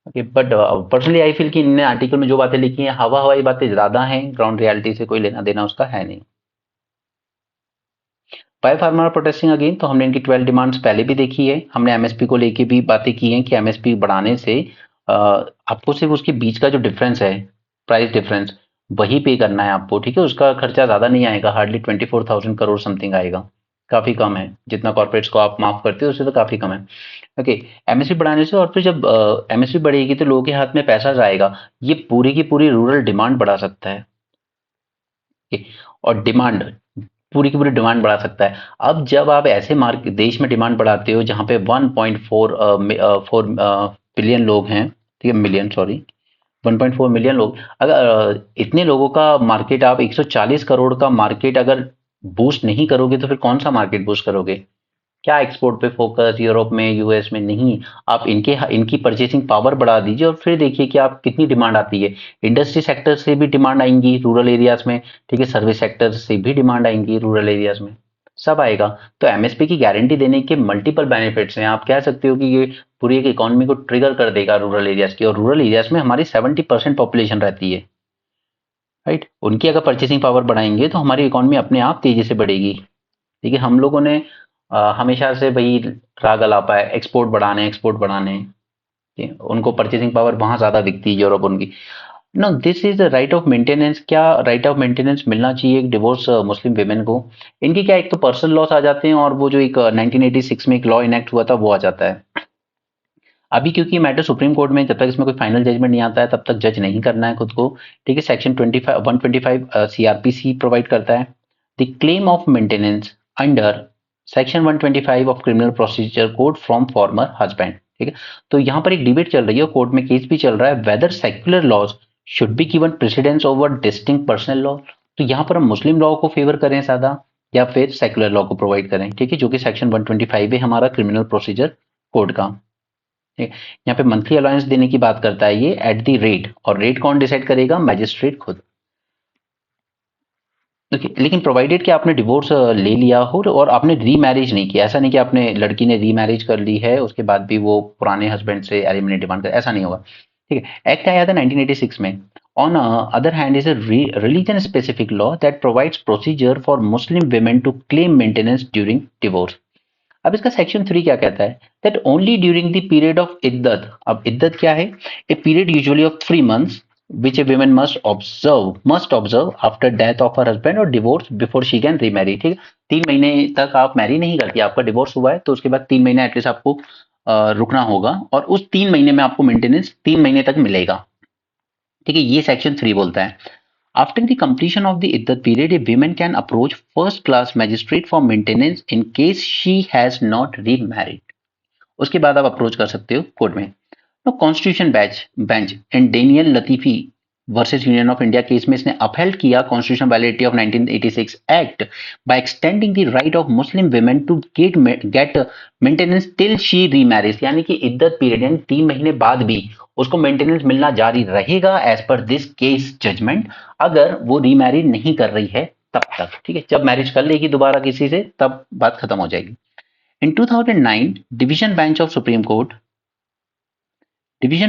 Okay, but personally I feel कि in article में जो बातें लिखी हैं हवा हवाई बातें ज्यादा हैं, ग्राउंड रियलिटी से कोई लेना देना उसका है नहीं। बाय फार्मर प्रोटेस्टिंग अगेन, तो हमने इनकी 12 डिमांड्स पहले भी देखी है, हमने एमएसपी को लेके भी बातें की हैं कि एमएसपी बढ़ाने से आपको सिर्फ उसके बीच का जो डिफरेंस है, प्राइस डिफरेंस, वही पे करना है आपको, ठीक है। उसका खर्चा ज्यादा नहीं आएगा, हार्डली 24,000 करोड़ समथिंग आएगा, काफी कम है, जितना कॉर्पोरेट्स को आप माफ करते हो उससे तो काफी कम है। ओके, एमएसपी बढ़ाने से, और फिर जब एमएसपी बढ़ेगी तो लोगों के हाथ में पैसा जाएगा, ये पूरी की पूरी रूरल डिमांड बढ़ा सकता है, okay? और डिमांड पूरी की पूरी डिमांड बढ़ा सकता है। अब जब आप ऐसे मार्केट देश में डिमांड बढ़ाते हो जहां पे 1.4 बिलियन लोग हैं, ठीक है, मिलियन सॉरी, 1.4 मिलियन लोग, अगर इतने लोगों का मार्केट, आप 140 करोड़ का मार्केट अगर बूस्ट नहीं करोगे तो फिर कौन सा मार्केट बूस्ट करोगे? क्या एक्सपोर्ट पे फोकस, यूरोप में, यूएस में? नहीं। आप इनकी परचेसिंग पावर बढ़ा दीजिए और फिर देखिए कि आप कितनी डिमांड आती है। इंडस्ट्री सेक्टर से भी डिमांड आएंगी रूरल एरियाज में, ठीक है, सर्विस सेक्टर से भी डिमांड आएंगी रूरल एरियाज में, सब आएगा। तो एमएसपी की गारंटी देने के मल्टीपल बेनिफिट्स हैं। आप कह सकते हो कि ये पूरी एक इकोनॉमी को ट्रिगर कर देगा रूरल एरियाज की, और रूरल एरियाज में हमारी 70% पॉपुलेशन रहती है, राइट। उनकी अगर परचेसिंग पावर बढ़ाएंगे तो हमारी इकोनॉमी अपने आप तेजी से बढ़ेगी। देखिए हम लोगों ने हमेशा से वही राग अलापा है, एक्सपोर्ट बढ़ाने, एक्सपोर्ट बढ़ाने। ठीक है? उनको परचेसिंग पावर वहां ज्यादा दिखती है, यूरोप उनकी। No, this is right of maintenance. क्या राइट ऑफ मेंटेनेंस मिलना चाहिए एक डिवोर्स मुस्लिम विमेन को? इनके क्या, एक तो पर्सनल लॉस आ जाते हैं, और वो जो एक 1986 में एक लॉ इनेक्ट हुआ था वो आ जाता है। अभी क्योंकि मैटर सुप्रीम कोर्ट में, जब तक इसमें कोई फाइनल जजमेंट नहीं आता है तब तक जज नहीं करना है खुद को। ठीक है, सेक्शन 125 सीआरपीसी प्रोवाइड करता है the claim of maintenance under section 125 of criminal procedure code from farmer husband. ठीक है, तो यहाँ पर एक डिबेट चल रही है, कोर्ट में केस भी चल रहा है, whether secular laws should be given precedence over distinct personal law. तो यहाँ पर हम मुस्लिम लॉ को फेवर करें सादा, या फिर सेक्युलर लॉ को प्रोवाइड करें, ठीक है, जो कि सेक्शन 125 है हमारा क्रिमिनल प्रोसीजर कोड का। ठीक है, यहाँ पे मंथली अलाउंस देने की बात करता है ये एट द रेट, और रेट कौन डिसाइड करेगा? मैजिस्ट्रेट खुद। देखिए, लेकिन प्रोवाइडेड कि आपने डिवोर्स ले लिया हो और आपने रीमैरिज नहीं किया। ऐसा नहीं कि आपने, लड़की ने रीमैरिज कर ली है उसके बाद भी वो पुराने हस्बैंड से एलिमनी डिमांड कर, ऐसा नहीं होगा। ठीक है, एक्ट आया था 1986 में। On other hand is a religion specific law that provides procedure for Muslim women to claim maintenance during divorce। अब इसका सेक्शन 3 क्या कहता है? That only during the period of iddat. अब इद्दत क्या है? A period usually of 3 months which a woman must observe after death of her husband or divorce before she can remarry। ठीक है, 3 महीने तक आप मैरी नहीं करती, आपका डिवोर्स हुआ है तो उसके बाद 3 महीने एटलीस्ट आपको रुकना होगा, और उस 3 महीने में आपको मेंटेनेंस 3 महीने तक मिलेगा। ठीक है, ये सेक्शन 3 बोलता है। After the completion of the iddat period, a woman can approach first class magistrate for maintenance in case she has not remarried। उसके बाद आप अप्रोच कर सकते हो कोर्ट में। Constitution bench in Daniel Latifi versus Union of India case में इसने upheld किया constitution validity of 1986 act by extending the right of Muslim women to get maintenance till she remarriage. यानी कि इद्दत पीरियड यानी 3 महीने बाद भी उसको मेंटेनेंस मिलना जारी रहेगा as per this case judgement, अगर वो रीमैरिज नहीं कर रही है तब तक। ठीक है, जब मैरिज कर लेगी दोबारा किसी से तब बात खत्म हो जाएगी। इन 2009 Division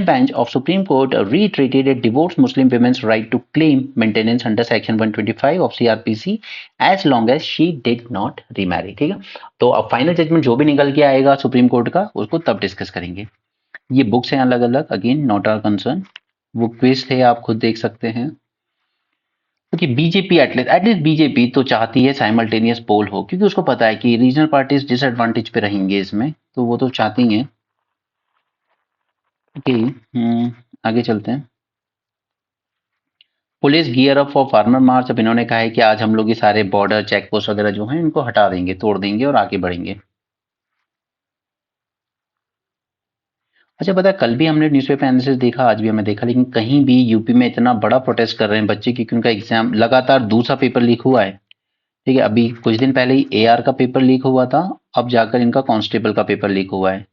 Bench of Supreme Court reiterated a divorced Muslim woman's right to claim maintenance under Section 125 of CRPC as long as she did not remarry। ठीक है, तो अब फाइनल जजमेंट जो भी निकल के आएगा सुप्रीम कोर्ट का उसको तब डिस्कस करेंगे। ये बुक्स हैं अलग अलग, अगेन नॉट आवर कंसर्न, वो क्विज थे, आप खुद देख सकते हैं। क्योंकि बीजेपी एटलीस्ट बीजेपी तो चाहती है साइमल्टेनियस पोल हो, क्योंकि उसको पता है कि रीजनल पार्टीज डिसएडवांटेज पे रहेंगे इसमें, तो वो तो चाहती हैं। ओके, आगे चलते हैं। Police gear up for farmer march. अब इन्होंने कहा है कि आज हम लोग ये सारे बॉर्डर चेक पोस्ट वगैरह जो हैं इनको हटा देंगे, तोड़ देंगे और आगे बढ़ेंगे। अच्छा, पता है कल भी हमने न्यूज़पेपर एनालिसिस देखा, आज भी हमने देखा, लेकिन कहीं भी यूपी में इतना बड़ा प्रोटेस्ट कर रहे हैं बच्चे, क्योंकि उनका एग्जाम लगातार दूसरा पेपर लीक हुआ है। ठीक है, अभी कुछ दिन पहले ही एआर का पेपर लीक हुआ था, अब जाकर इनका कांस्टेबल का पेपर लीक हुआ है।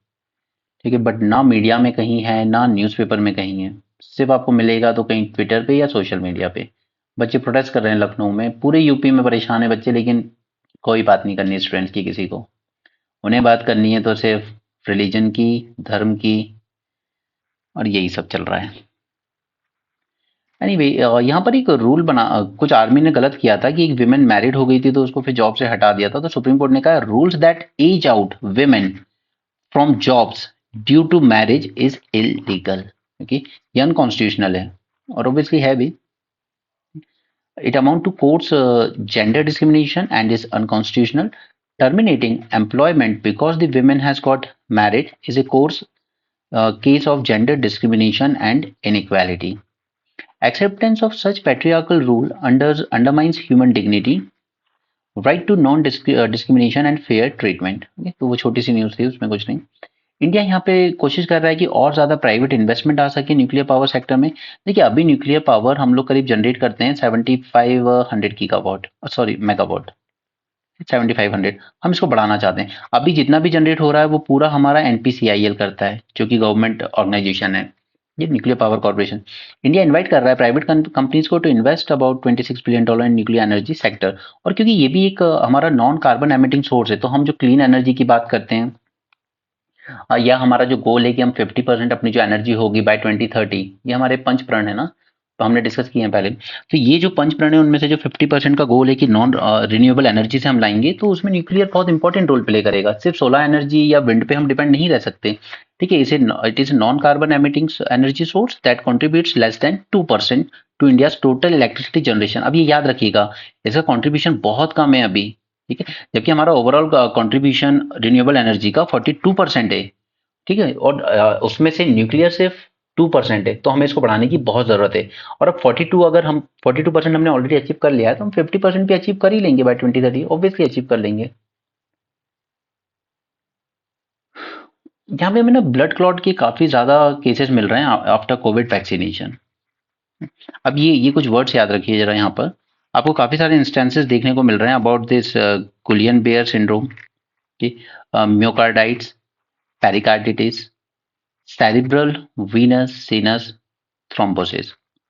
ठीक है, बट ना मीडिया में कहीं है ना न्यूज़पेपर में कहीं है, सिर्फ आपको मिलेगा तो कहीं ट्विटर पे या सोशल मीडिया पे। बच्चे प्रोटेस्ट कर रहे हैं लखनऊ में, पूरे यूपी में परेशान है बच्चे, लेकिन कोई बात नहीं करनी स्टूडेंट्स की किसी को। उन्हें बात करनी है तो सिर्फ रिलीजन की, धर्म की, और यही सब चल रहा है। एनीवे, यहाँ पर एक रूल बना, कुछ आर्मी ने गलत किया था कि एक विमेन मैरिड हो गई थी तो उसको फिर जॉब से हटा दिया था, तो सुप्रीम कोर्ट ने कहा rules that edge out women from jobs due to marriage is illegal. क्योंकि ये अनकॉन्स्टिट्यूशनल है, और ऑब्वियसली है भी। It amount to court's gender discrimination and is unconstitutional. Terminating employment because the woman has got married is a course case of gender discrimination and inequality. Acceptance of such patriarchal rule undermines human dignity, right to non discrimination and fair treatment। Okay, तो वो छोटी सी news थी, उसमें कुछ नहीं। India यहाँ पे कोशिश कर रहा है कि और ज़्यादा प्राइवेट इन्वेस्टमेंट आ सके न्यूक्लियर पावर सेक्टर में। देखिए अभी न्यूक्लियर पावर हम लोग करीब जनरेट करते हैं 7500 गीगावाट, सॉरी मेगावाट, 7500। हम इसको बढ़ाना चाहते हैं। अभी जितना भी जनरेट हो रहा है वो पूरा हमारा एनपीसीआईएल करता है, जो कि गवर्नमेंट ऑर्गेनाइजेशन है, ये nuclear power corporation. India invite कर रहा है प्राइवेट कंपनीज को to invest about $26 billion in nuclear energy sector. और क्योंकि ये भी एक हमारा नॉन कार्बन एमिटिंग सोर्स है, तो हम जो क्लीन एनर्जी की बात करते हैं, या हमारा जो गोल है कि हम 50% अपनी जो एनर्जी होगी बाय 2030, ये हमारे पंच प्रण है ना, तो हमने डिस्कस किए हैं पहले। तो ये जो पंच प्रण है उनमें से जो 50% का गोल है कि नॉन रिन्यूएबल एनर्जी से हम लाएंगे, तो उसमें न्यूक्लियर बहुत इंपॉर्टेंट रोल प्ले करेगा। सिर्फ सोलर एनर्जी या विंड पे हम डिपेंड नहीं रह सकते। ठीक है, इसे it is non carbon emitting energy source that contributes less than 2% to India total electricity generation. अब ये याद रखिएगा, इसका कॉन्ट्रीब्यूशन बहुत कम है अभी। ठीक है, जबकि हमारा ओवरऑल कंट्रीब्यूशन रिन्यूएबल एनर्जी का 42% है। ठीक है, और उसमें से न्यूक्लियर सिर्फ 2% है, तो हमें इसको बढ़ाने की बहुत जरूरत है। और अब 42, अगर हम 42% हमने ऑलरेडी अचीव कर लिया है, तो हम 50% भी अचीव कर ही लेंगे बाय 2030, ऑब्वियसली अचीव कर लेंगे। यहाँ पे हमें ना ब्लड क्लॉट के काफी ज्यादा केसेस मिल रहे हैं आफ्टर कोविड वैक्सीनेशन। अब ये कुछ वर्ड्स याद रखिए जरा। यहाँ पर आपको काफी सारे इंस्टेंसेस देखने को मिल रहे हैं अबाउट दिस गुलियन बेयर सिंड्रोम की, म्योकार्डाइटिस, pericarditis, cerebral venous sinus thrombosis.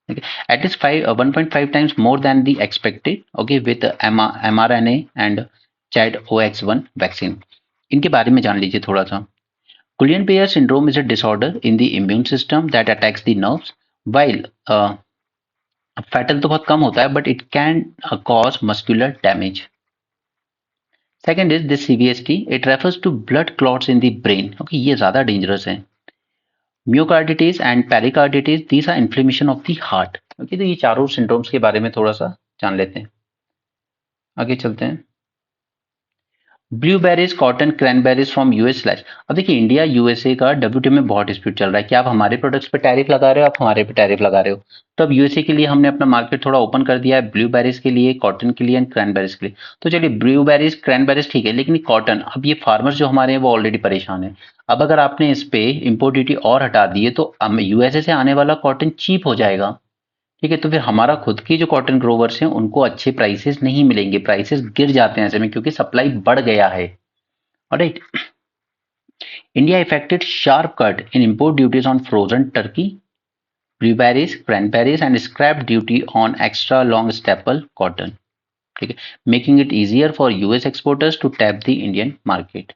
Okay, at least 1.5 times more than the expected. Okay, with mRNA and ChAd-OX1 vaccine. इनके बारे में जान लीजिए थोड़ा सा। Guillain-Barré syndrome is a disorder in the immune system that attacks the nerves. While fatal तो बहुत कम होता है, but it can cause muscular damage. Second is this CVST. It refers to blood clots in the brain. Okay, ये ज़्यादा dangerous है। Myocarditis and pericarditis, these are inflammation of the heart. Okay, तो ये चारों सिम्टम्स के बारे में थोड़ा सा जान लेते हैं। आगे चलते हैं। Blueberries, cotton, cranberries from US slash. अब देखिए इंडिया यूएसए का डब्ल्यूटीओ में बहुत डिस्प्यूट चल रहा है कि आप हमारे प्रोडक्ट्स पे टैरिफ लगा रहे हो, आप हमारे पे टैरिफ लगा रहे हो। तो अब यूएसए के लिए हमने अपना मार्केट थोड़ा ओपन कर दिया है, ब्लूबेरीज के लिए, कॉटन के लिए एंड क्रैनबेरीज के लिए। तो चलिए ब्लूबेरीज क्रैनबेरीज ठीक है, लेकिन कॉटन, अब ये फार्मर्स जो हमारे हैं वो ऑलरेडी परेशान है। अब अगर आपने इस पे इम्पोर्ट ड्यूटी और हटा दी है, तो यूएसए से आने वाला कॉटन चीप हो जाएगा। ठीक है, तो फिर हमारा खुद की जो कॉटन ग्रोवर्स हैं उनको अच्छे प्राइसेस नहीं मिलेंगे, प्राइसेस गिर जाते हैं ऐसे में, क्योंकि सप्लाई बढ़ गया है। Alright, India effected sharp cut in import duties on frozen turkey, blueberries, cranberries, and scrap duty on extra long staple cotton. Okay, making it easier for US exporters to tap the Indian market.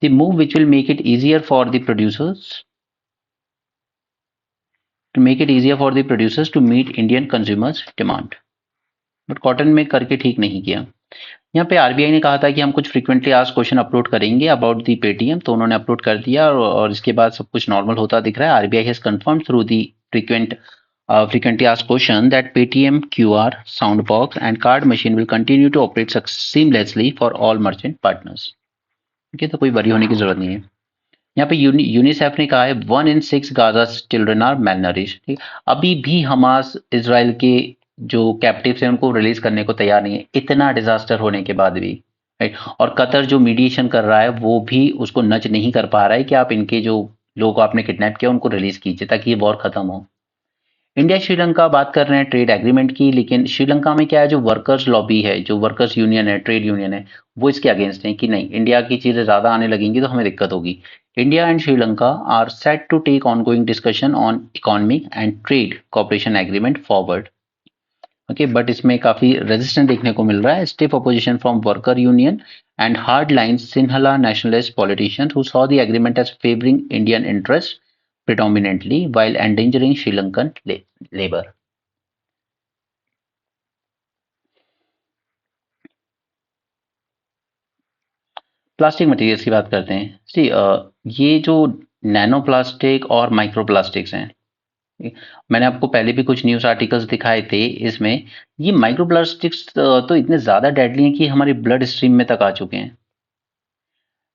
The move which will make it easier for the producers to meet Indian consumers demand. But cotton में करके ठीक नहीं किया। यहाँ पे RBI ने कहा था कि हम कुछ फ्रीक्वेंटली आस्क्ड क्वेश्चन अपलोड करेंगे अबाउट दी पेटीएम, तो उन्होंने अपलोड कर दिया और इसके बाद सब कुछ नॉर्मल होता दिख रहा है। RBI has confirm through the frequently asked question that Paytm QR, Soundbox and card machine will continue to operate seamlessly for all merchant partners. ठीक है, तो कोई वरी होने की जरूरत नहीं है। यहाँ पे यूनिसेफ ने कहा है 1 in 6 Gaza children are malnourished। ठीक, अभी भी हमास इसराइल के जो कैप्टिव्स हैं उनको रिलीज करने को तैयार नहीं है, इतना डिजास्टर होने के बाद भी। राइट, और कतर जो मीडिएशन कर रहा है वो भी उसको नच नहीं कर पा रहा है कि आप इनके जो लोगों को आपने किडनैप किया उनको रिलीज कीजिए ताकि ये वॉर खत्म हो। इंडिया श्रीलंका बात कर रहे हैं ट्रेड एग्रीमेंट की, लेकिन श्रीलंका में क्या है, जो वर्कर्स लॉबी है, जो वर्कर्स यूनियन है, ट्रेड यूनियन है, वो इसके अगेंस्ट है कि नहीं, इंडिया की चीजें ज्यादा आने लगेंगी तो हमें दिक्कत होगी। India and Sri Lanka are set to take ongoing discussion on economic and trade cooperation agreement forward. Okay, but इसमें काफी रेजिस्टेंस देखने को मिल रहा है, stiff opposition from worker union and hard line Sinhala nationalist politicians who saw the agreement as favouring Indian interest predominantly while endangering Sri Lankan labor. Plastic materials की बात करते हैं। सी ये जो नैनो प्लास्टिक और माइक्रो प्लास्टिक्स हैं, मैंने आपको पहले भी कुछ न्यूज़ आर्टिकल्स दिखाए थे, इसमें ये माइक्रो प्लास्टिक्स तो इतने ज़्यादा डेडली हैं कि हमारे ब्लड स्ट्रीम में तक आ चुके हैं।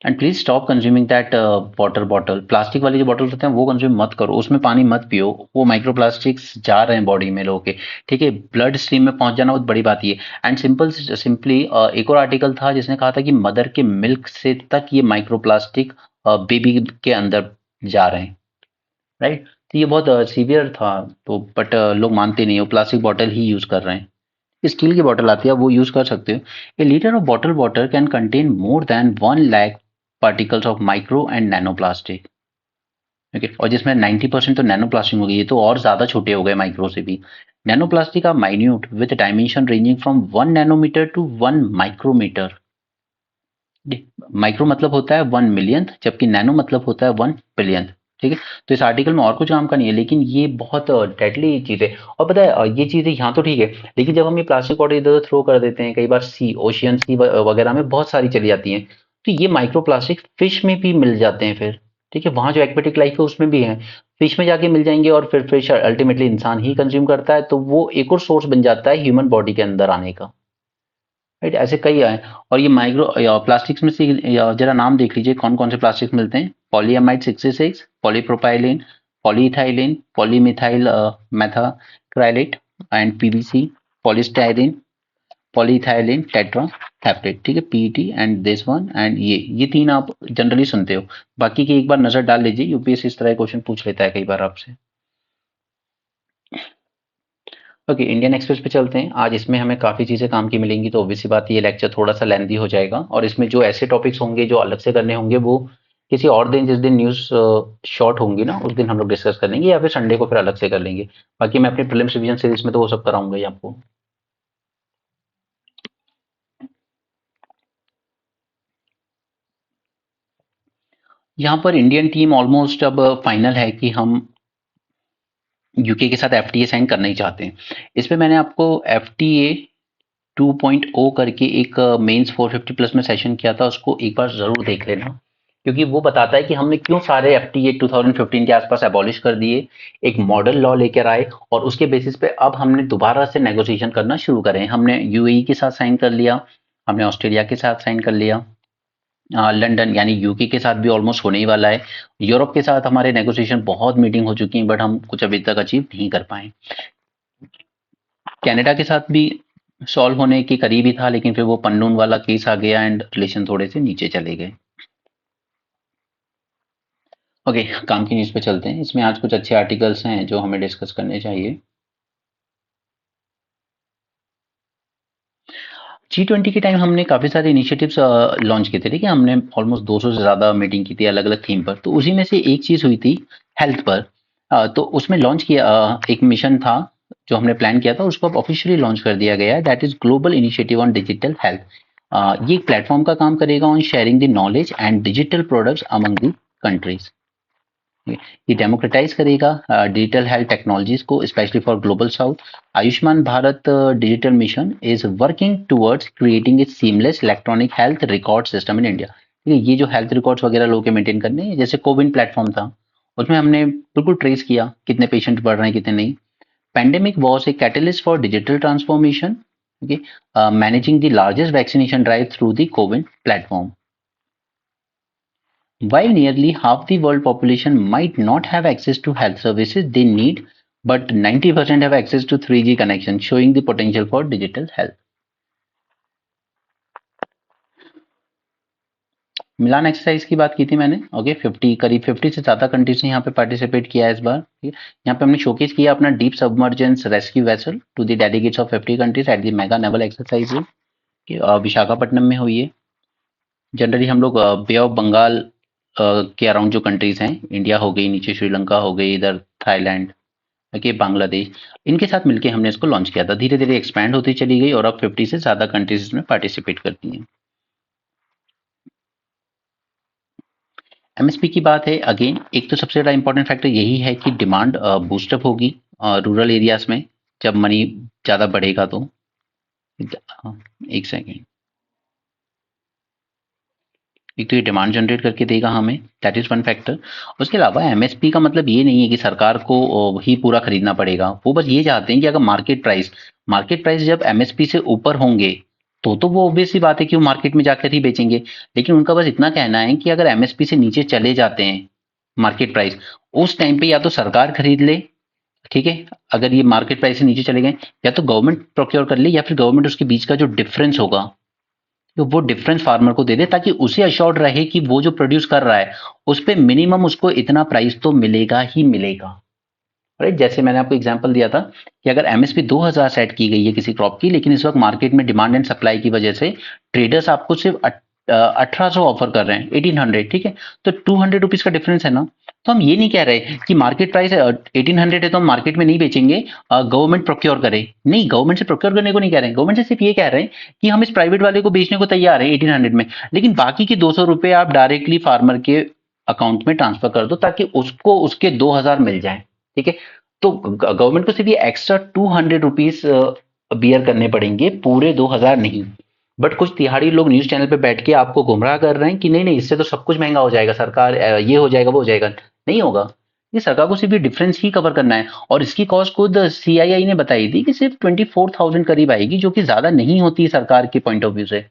And please stop consuming that water bottle. Plastic वाली जो बॉटल होते हैं वो कंज्यूम मत करो, उसमें पानी मत पियो, वो माइक्रो प्लास्टिक्स जा रहे हैं बॉडी में लोगों के। ठीक है, ब्लड स्ट्रीम में पहुंच जाना बहुत बड़ी बात है। एंड सिंपली एक और आर्टिकल था जिसने कहा था कि मदर के मिल्क से तक ये माइक्रो प्लास्टिक बेबी के अंदर जा रहे हैं, राइट। तो ये बहुत सीवियर था। तो बट लोग मानते नहीं, वो प्लास्टिक बॉटल ही यूज कर रहे हैं। स्टील की बॉटल आती है, वो यूज कर सकते हो। A litre of bottle water can contain more than 1 lakh particles of micro and nano plastic. Okay, और जिसमें 90% तो नैनो प्लास्टिक हो गई, ये तो और ज्यादा छोटे हो गए माइक्रो से भी। Nano plastic are minute with dimension ranging from 1 nanometre to 1 micrometre. Micro मतलब होता है 1 मिलियंथ, जबकि नैनो मतलब होता है 1 बिलियंथ। ठीक है। तो इस आर्टिकल में और कुछ काम का नहीं है, लेकिन ये बहुत डेडली चीज है। और पता है ये चीजें यहाँ तो ठीक है, लेकिन जब हम ये प्लास्टिक बॉटल इधर उधर थ्रो कर देते हैं, कई बार सी ओशियन सी वगैरह में बहुत सारी चली जाती हैं। तो ये माइक्रो प्लास्टिक फिश में भी मिल जाते हैं फिर। ठीक है, वहां जो एक्वेटिक लाइफ है उसमें भी है, फिश में जाके मिल जाएंगे, और फिर फिश अल्टीमेटली इंसान ही कंज्यूम करता है, तो वो एक और सोर्स बन जाता है ह्यूमन बॉडी के अंदर आने का। राइट, ऐसे कई आए। और ये माइक्रो प्लास्टिक्स में से जरा नाम देख लीजिए कौन कौन से प्लास्टिक्स मिलते हैं। Polyamide 66, polypropylene, polyethylene, polymethyl methacrylate and PVC, polystyrene, polyethylene terephthalate. ठीक है, PET and this one, and ये तीन आप जनरली सुनते हो। बाकी की एक बार नजर डाल लीजिए, यूपीएससी इस तरह क्वेश्चन पूछ लेता है कई बार आपसे। ओके, इंडियन एक्सप्रेस पे चलते हैं। आज इसमें हमें काफ़ी चीज़ें काम की मिलेंगी, तो ऑब्वियसली बात ये लेक्चर थोड़ा सा लेंदी हो जाएगा, और इसमें जो ऐसे टॉपिक्स होंगे जो अलग से करने होंगे वो किसी और दिन, जिस दिन न्यूज़ शॉर्ट होंगी ना, उस दिन हम लोग डिस्कस कर लेंगे, या फिर संडे को फिर अलग से कर लेंगे। बाकी मैं अपनी प्रीलिम्स रिवीजन सीरीज में तो वो सब कराऊंगा ही आपको। यहाँ पर इंडियन टीम ऑलमोस्ट अब फाइनल है कि हम यूके के साथ एफटीए साइन करना ही चाहते हैं। इस पे मैंने आपको एफटीए 2.0 करके एक मेंस 450 प्लस में सेशन किया था, उसको एक बार जरूर देख लेना, क्योंकि वो बताता है कि हमने क्यों सारे एफटीए 2015 के आसपास एबॉलिश कर दिए, एक मॉडल लॉ लेकर आए, और उसके बेसिस पे अब हमने दोबारा से नेगोशिएशन करना शुरू करें। हमने यूएई के साथ साइन कर लिया, हमने ऑस्ट्रेलिया के साथ साइन कर लिया, लंदन यानी यूके के साथ भी ऑलमोस्ट होने ही वाला है। यूरोप के साथ हमारे नेगोशिएशन बहुत मीटिंग हो चुकी हैं, बट हम कुछ अभी तक अचीव नहीं कर पाए। कनाडा के साथ भी सॉल्व होने के करीब ही था, लेकिन फिर वो पन्नून वाला केस आ गया एंड रिलेशन थोड़े से नीचे चले गए। ओके, काम की न्यूज़ पे चलते हैं। इसमें आज कुछ अच्छे आर्टिकल्स हैं जो हमें डिस्कस करने चाहिए। G20 के टाइम हमने काफ़ी सारे इनिशिएटिव्स लॉन्च किए थे। ठीक है, हमने ऑलमोस्ट 200 से ज़्यादा मीटिंग की थी अलग अलग थीम पर। तो उसी में से एक चीज़ हुई थी हेल्थ पर। तो उसमें लॉन्च किया, एक मिशन था जो हमने प्लान किया था, उसको अब ऑफिशियली लॉन्च कर दिया गया है। That is global initiative on digital health. ये एक प्लेटफॉर्म का काम करेगा on sharing the knowledge and digital products among the countries. ये डेमोक्रेटाइज करेगा डिजिटल हेल्थ टेक्नोलॉजीज को, specially for global south. Ayushman Bharat digital mission is working towards creating a seamless electronic health record system in India. ठीक है, ये जो health records वगैरह लोग के मेंटेन करने हैं, जैसे कोविन प्लेटफॉर्म था, उसमें हमने बिल्कुल ट्रेस किया कितने पेशेंट बढ़ रहे हैं कितने नहीं। Pandemic was a catalyst for digital transformation, okay, managing the largest vaccination drive through the COVID platform. While nearly half the world population might not have access to health services they need, but 90% have access to 3G connection, showing the potential for digital health. Milan exercise की बात की थी मैंने। Okay, 50 करीब 50 से ज्यादा countries ने यहाँ पे पार्टिसिपेट किया है इस बार। ठीक है, यहाँ पे हमने शोकेस किया अपना deep submergence rescue vessel to the delegates of 50 countries at the mega naval exercise Visakhapatnam में हुई है। जनरली हम लोग बे ऑफ बंगाल के अराउंड जो कंट्रीज हैं, इंडिया हो गई, नीचे श्रीलंका हो गई, इधर थाईलैंड, ओके, बांग्लादेश, इनके साथ मिलके हमने इसको लॉन्च किया था। धीरे धीरे एक्सपैंड होती चली गई और अब 50 से ज्यादा कंट्रीज इसमें पार्टिसिपेट करती हैं। एमएसपी की बात है, अगेन एक तो सबसे बड़ा इंपॉर्टेंट फैक्टर यही है कि डिमांड बूस्टअप होगी रूरल एरियाज में, जब मनी ज्यादा बढ़ेगा तो। हाँ, एक सेकेंड। एक तो ये डिमांड जनरेट करके देगा हमें, दैट इज वन फैक्टर। उसके अलावा एमएसपी का मतलब ये नहीं है कि सरकार को ही पूरा खरीदना पड़ेगा। वो बस ये चाहते हैं कि अगर मार्केट प्राइस जब एमएसपी से ऊपर होंगे, तो वो ऑब्वियस सी बात है कि वो मार्केट में जाकर ही बेचेंगे। लेकिन उनका बस इतना कहना है कि अगर एमएसपी से नीचे चले जाते हैं मार्केट प्राइस, उस टाइम पे या तो सरकार खरीद ले, ठीक है, अगर ये मार्केट प्राइस से नीचे चले गए, या तो गवर्नमेंट प्रोक्योर कर ले, या फिर गवर्नमेंट उसके बीच का जो डिफरेंस होगा, तो वो डिफरेंस फार्मर को दे दे ताकि उसे अश्योर्ड रहे कि वो जो प्रोड्यूस कर रहा है उस पे मिनिमम उसको इतना प्राइस तो मिलेगा ही मिलेगा। राइट, जैसे मैंने आपको एग्जांपल दिया था कि अगर एमएसपी 2000 सेट की गई है किसी क्रॉप की, लेकिन इस वक्त मार्केट में डिमांड एंड सप्लाई की वजह से ट्रेडर्स आपको सिर्फ 1800 ऑफर कर रहे हैं, 1800, ठीक है। तो 200 रुपीज का डिफरेंस है ना। तो हम ये नहीं कह रहे कि मार्केट प्राइस 1800 है तो हम मार्केट में नहीं बेचेंगे, गवर्नमेंट प्रोक्योर करे। नहीं, गवर्नमेंट से प्रोक्योर करने को नहीं कह रहे हैं, गवर्नमेंट से सिर्फ ये कह रहे हैं कि हम इस प्राइवेट वाले को बेचने को तैयार है 1800 में, लेकिन बाकी के 200 रुपए आप डायरेक्टली फार्मर के अकाउंट में ट्रांसफर कर दो ताकि उसको उसके 2000 मिल जाए, ठीक है। तो गवर्नमेंट को सिर्फ ये एक्स्ट्रा 200 रुपीज बियर करने पड़ेंगे, पूरे 2000 नहीं। बट कुछ तिहाड़ी लोग न्यूज चैनल पे बैठ के आपको गुमराह कर रहे हैं कि नहीं नहीं इससे तो सब कुछ महंगा हो जाएगा, सरकार ये हो जाएगा वो हो जाएगा। नहीं होगा, ये सरकार को सिर्फ ये डिफरेंस ही कवर करना है। और इसकी कॉस्ट खुद सीआईआई ने बताई थी कि सिर्फ 24,000 करीब आएगी, जो कि ज्यादा नहीं होती सरकार के पॉइंट ऑफ व्यू से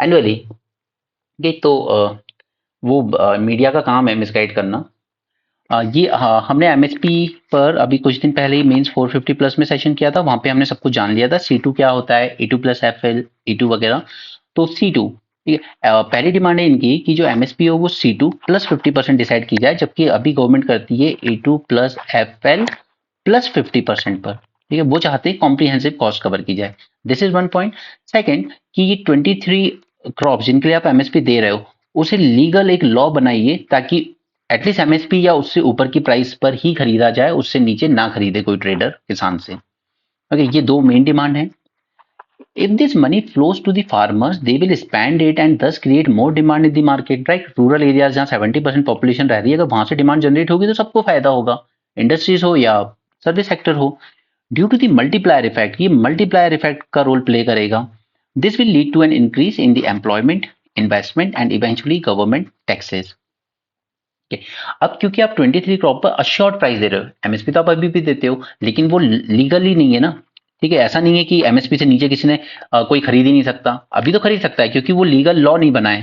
एनुअली। ये तो वो मीडिया का काम है मिसगाइड करना। ये हाँ, हमने एमएसपी पर अभी कुछ दिन पहले ही मेंस 450 प्लस में सेशन किया था, वहां पे हमने सब कुछ जान लिया था, C2 क्या होता है, E2 प्लस FL, E2 वगैरह। तो C2, ठीक है, पहली डिमांड है इनकी कि जो एमएसपी हो वो C2 प्लस 50% डिसाइड की जाए, जबकि अभी गवर्नमेंट करती है E2 प्लस FL प्लस 50% पर, ठीक है। वो चाहते हैं कॉम्प्रिहेंसिव कॉस्ट कवर की जाए। This is one point. Second, कि ये 23 क्रॉप जिनके लिए आप एमएसपी दे रहे हो उसे लीगल एक लॉ बनाइए ताकि एटलीस्ट एमएसपी या उससे ऊपर की प्राइस पर ही खरीदा जाए, उससे नीचे ना खरीदे कोई ट्रेडर किसान से। ओके, ये दो मेन डिमांड है। If this money flows to the farmers, they will spend it and thus create more demand in the market, right? Rural areas जहाँ 70% पॉपुलेशन रह रही है, अगर वहां से डिमांड जनरेट होगी तो सबको फायदा होगा, इंडस्ट्रीज हो या सर्विस सेक्टर हो। Due to the multiplier effect, ये मल्टीप्लायर इफेक्ट का रोल प्ले करेगा। This will lead to an increase in the employment, investment and eventually government taxes. अब क्योंकि आप 23 क्रॉप पर अश्योर्ड प्राइस दे रहे हो, एमएसपी तो आप अभी भी देते हो लेकिन वो लीगली नहीं है ना, ठीक है। ऐसा नहीं है कि एमएसपी से नीचे किसी ने कोई खरीद ही नहीं सकता, अभी तो खरीद सकता है क्योंकि वो लीगल लॉ नहीं बना है,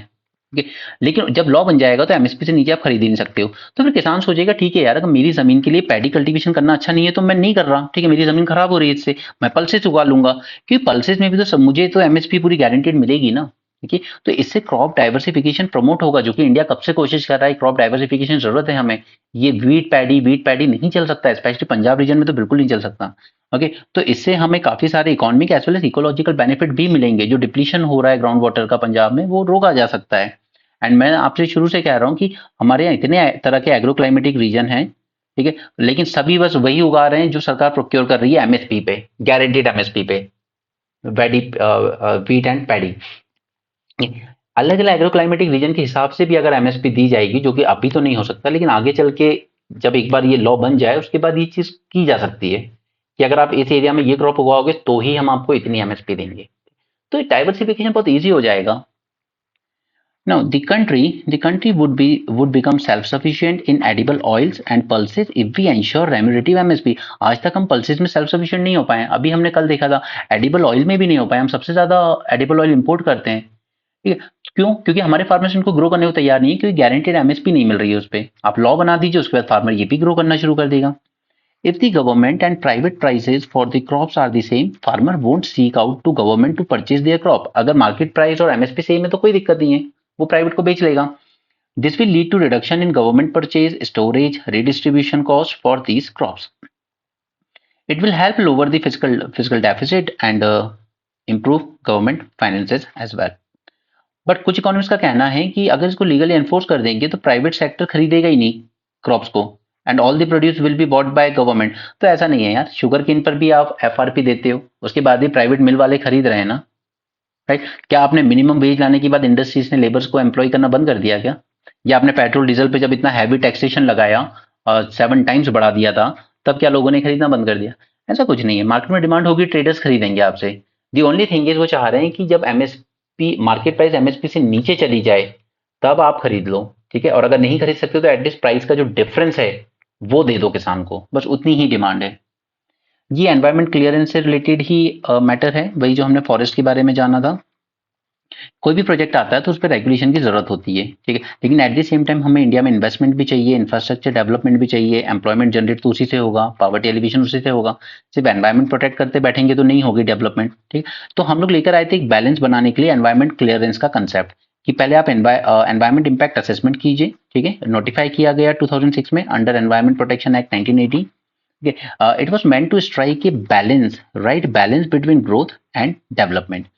ठीक है। लेकिन जब लॉ बन जाएगा तो एमएसपी से नीचे आप खरीद ही नहीं सकते हो। तो फिर किसान सोचेगा ठीक है यार, अगर मेरी जमीन के लिए पैडी कल्टीवेशन करना अच्छा नहीं है तो मैं नहीं कर रहा, ठीक है, मेरी जमीन खराब हो रही है इससे, मैं पल्सेस उगा लूंगा, क्योंकि पल्सेस में भी तो सब मुझे तो एमएसपी पूरी गारंटेड मिलेगी ना, ठीक है। तो इससे क्रॉप डाइवर्सिफिकेशन प्रमोट होगा, जो कि इंडिया कब से कोशिश कर रहा है। क्रॉप डाइवर्सिफिकेशन जरूरत है हमें। ये वीट पैडी नहीं चल सकता, स्पेशली पंजाब रीजन में तो बिल्कुल नहीं चल सकता। ओके, तो इससे हमें काफी सारे economic as well as ecological benefit भी मिलेंगे। जो डिप्लीशन हो रहा है ग्राउंड वाटर का पंजाब में वो रोका जा सकता है। एंड मैं आपसे शुरू से कह रहा हूँ कि हमारे यहाँ इतने तरह के एग्रो क्लाइमेटिक रीजन हैं, ठीक है, लेकिन सभी बस वही उगा रहे हैं जो सरकार प्रोक्योर कर रही है एमएसपी पे, गारंटीड एमएसपी पे, वेडी वीट एंड पैडी। अलग अलग एग्रो क्लाइमेटिक रीजन के हिसाब से भी अगर एमएसपी दी जाएगी, जो कि अभी तो नहीं हो सकता, लेकिन आगे चल के जब एक बार ये लॉ बन जाए उसके बाद ये चीज की जा सकती है कि अगर आप इस एरिया में ये क्रॉप उगाओगे तो ही हम आपको इतनी एमएसपी देंगे। तो डाइवर्सिफिकेशन बहुत ईजी हो जाएगा। Now, the country would become self-sufficient in edible oils and pulses if we ensure remunerative MSP। आज तक हम पल्सेस में सेल्फ सफिशिएंट नहीं हो पाए, अभी हमने कल देखा था एडिबल ऑयल में भी नहीं हो पाए, हम सबसे ज्यादा एडिबल ऑयल इंपोर्ट करते हैं, ठीक है। क्यों? क्योंकि हमारे फार्मर्स इनको ग्रो करने को तैयार नहीं है, क्योंकि गारंटेड एमएसपी नहीं मिल रही है उस पर। आप लॉ बना दीजिए, उसके बाद फार्मर ये भी ग्रो करना शुरू कर देगा। If the government and private prices for the crops are the same, farmer won't seek out to government to purchase their crop। अगर मार्केट प्राइस और एमएसपी सेम है तो कोई दिक्कत नहीं है, वो प्राइवेट को बेच लेगा। This will lead to reduction in government purchase, storage, redistribution cost for these crops। It will help lower the fiscal deficit and improve government finances as well। But कुछ इकोनॉमिस्ट का कहना है कि अगर इसको लीगली एनफोर्स कर देंगे तो प्राइवेट सेक्टर खरीदेगा ही नहीं क्रॉप्स को, and all the produce will be bought by government. तो ऐसा नहीं है यार, शुगर केन पर भी आप एफआरपी देते हो, उसके बाद भी प्राइवेट मिल वाले खरीद रहे हैं ना, राइट। क्या आपने मिनिमम वेज लाने के बाद इंडस्ट्रीज ने लेबर्स को एम्प्लॉय करना बंद कर दिया क्या? या आपने पेट्रोल डीजल पे जब इतना हैवी टैक्सेशन लगाया, 7 टाइम्स बढ़ा दिया था, तब क्या लोगों ने खरीदना बंद कर दिया? ऐसा कुछ नहीं है, मार्केट में डिमांड होगी, ट्रेडर्स खरीदेंगे आपसे। दी ओनली थिंग इज वो चाह रहे हैं कि जब एमएसपी मार्केट प्राइस एमएसपी से नीचे चली जाए तब आप खरीद लो, ठीक है। और अगर नहीं खरीद सकते तो एटलीस्ट प्राइस का जो डिफरेंस है वो दे दो किसान को, बस उतनी ही डिमांड है। ये एनवायरमेंट क्लियरेंस से रिलेटेड ही मैटर है, वही जो हमने फॉरेस्ट के बारे में जाना था। कोई भी प्रोजेक्ट आता है तो उस पर रेगुलेशन की जरूरत होती है, ठीक है, लेकिन एट द सेम टाइम हमें इंडिया में इन्वेस्टमेंट भी चाहिए, इंफ्रास्ट्रक्चर डेवलपमेंट भी चाहिए, एम्प्लॉयमेंट जनरेट तो उसी से होगा, पावर्टी एलिवेशन उसी से होगा। सिर्फ एनवायरमेंट प्रोटेक्ट करते बैठेंगे तो नहीं होगी डेवलपमेंट, ठीक। तो हम लोग लेकर आए थे एक बैलेंस बनाने के लिए एनवायरमेंट क्लियरेंस का कंसेप्ट, कि पहले आप एनवायरमेंट इंपैक्ट असेसमेंट कीजिए, ठीक है, नोटिफाई किया गया 2006 में under environment protection act 1980। It was meant to strike a balance, right balance between growth and development.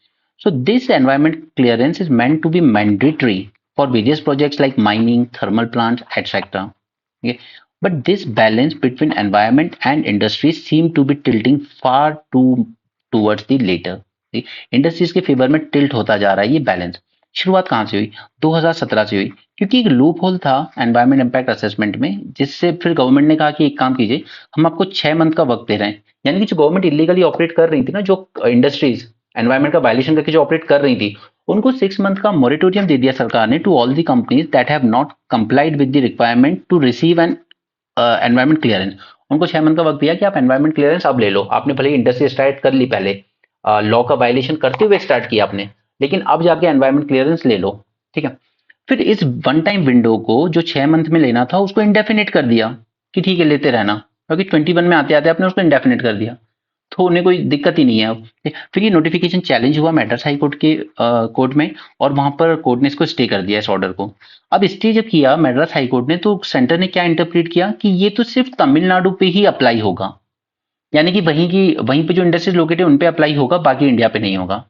So this environment clearance is meant to be mandatory for various projects like mining, thermal plants, etc. Okay. But this balance between environment and industry seem to be tilting far too towards the later. Industries के favour में tilt होता जा रहा है ये balance. शुरुआत कहाँ से हुई? 2017 से हुई, क्योंकि एक लूप होल था एनवायरमेंट इम्पैक्ट असेसमेंट में, जिससे फिर गवर्नमेंट ने कहा कि एक काम कीजिए, हम आपको 6 मंथ का वक्त दे रहे हैं। यानी कि जो गवर्नमेंट इलीगली ऑपरेट कर रही थी ना, जो इंडस्ट्रीज एनवायरमेंट का वायलेशन करके जो ऑपरेट कर रही थी, उनको 6 मंथ का मोरिटोरियम दे दिया सरकार ने to all the companies that have not complied with the requirement to receive an environment clearance. उनको 6 मंथ का वक्त दिया कि आप एनवायरमेंट क्लियरेंस अब ले लो। आपने भले ही इंडस्ट्री स्टार्ट कर ली, पहले लॉ का वायलेशन करते हुए स्टार्ट किया आपने, लेकिन अब जाके एनवायरमेंट क्लियरेंस ले लो, ठीक है। फिर इस वन टाइम विंडो को जो 6 मंथ में लेना था उसको इंडेफिनिट कर दिया, कि ठीक है लेते रहना, क्योंकि 21 में आते आते आपने उसको इंडेफिनिट कर दिया, तो उन्हें कोई दिक्कत ही नहीं है अब। फिर ये नोटिफिकेशन चैलेंज हुआ मैड्रास हाई कोर्ट के कोर्ट में, और वहां पर कोर्ट ने इसको स्टे कर दिया इस ऑर्डर को। अब स्टे जब किया मैड्रास हाई कोर्ट ने, तो सेंटर ने क्या इंटरप्रेट किया कि ये तो सिर्फ तमिलनाडु पे ही अप्लाई होगा, यानी कि वहीं पे जो इंडस्ट्रीज लोकेटेड है उन पे अप्लाई होगा, बाकी इंडिया पे नहीं होगा।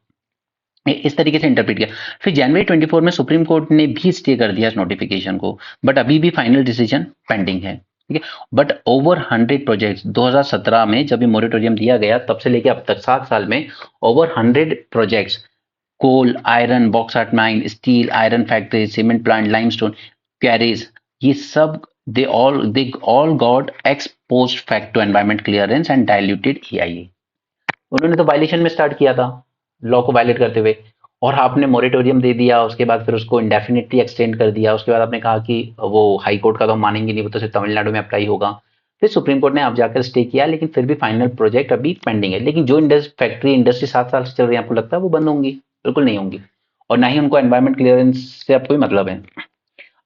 इस तरीके से इंटरप्रेट किया। फिर जनवरी 24 में सुप्रीम कोर्ट ने भी स्टे कर दिया इस नोटिफिकेशन को, बट अभी भी फाइनल डिसीजन पेंडिंग है, ठीक है। बट ओवर 100 प्रोजेक्ट्स 2017 में जब ये मोरिटोरियम दिया गया, तब से लेके अब तक 7 साल में over 100 projects, coal, iron, bauxite mine, steel, iron factory, cement plant, limestone, quarries, ये सब they all got ex post facto environment clearance and diluted EIA। उन्होंने तो वायलेशन में स्टार्ट किया था, लॉ को वायलेट करते हुए, और आपने मोरिटोरियम दे दिया, उसके बाद फिर उसको इंडेफिनिटली एक्सटेंड कर दिया। उसके बाद आपने कहा कि वो हाई कोर्ट का तो हम मानेंगे नहीं, वो तो सिर्फ तमिलनाडु में अप्लाई होगा। फिर सुप्रीम कोर्ट ने आप जाकर स्टे किया, लेकिन फिर भी फाइनल प्रोजेक्ट अभी पेंडिंग है। लेकिन जो इंडस्ट्री 7 साल से चल रही है, आपको लगता है वो बंद होंगी? बिल्कुल नहीं होंगी, और ना ही उनको एनवायरमेंट क्लियरेंस से अब कोई मतलब है।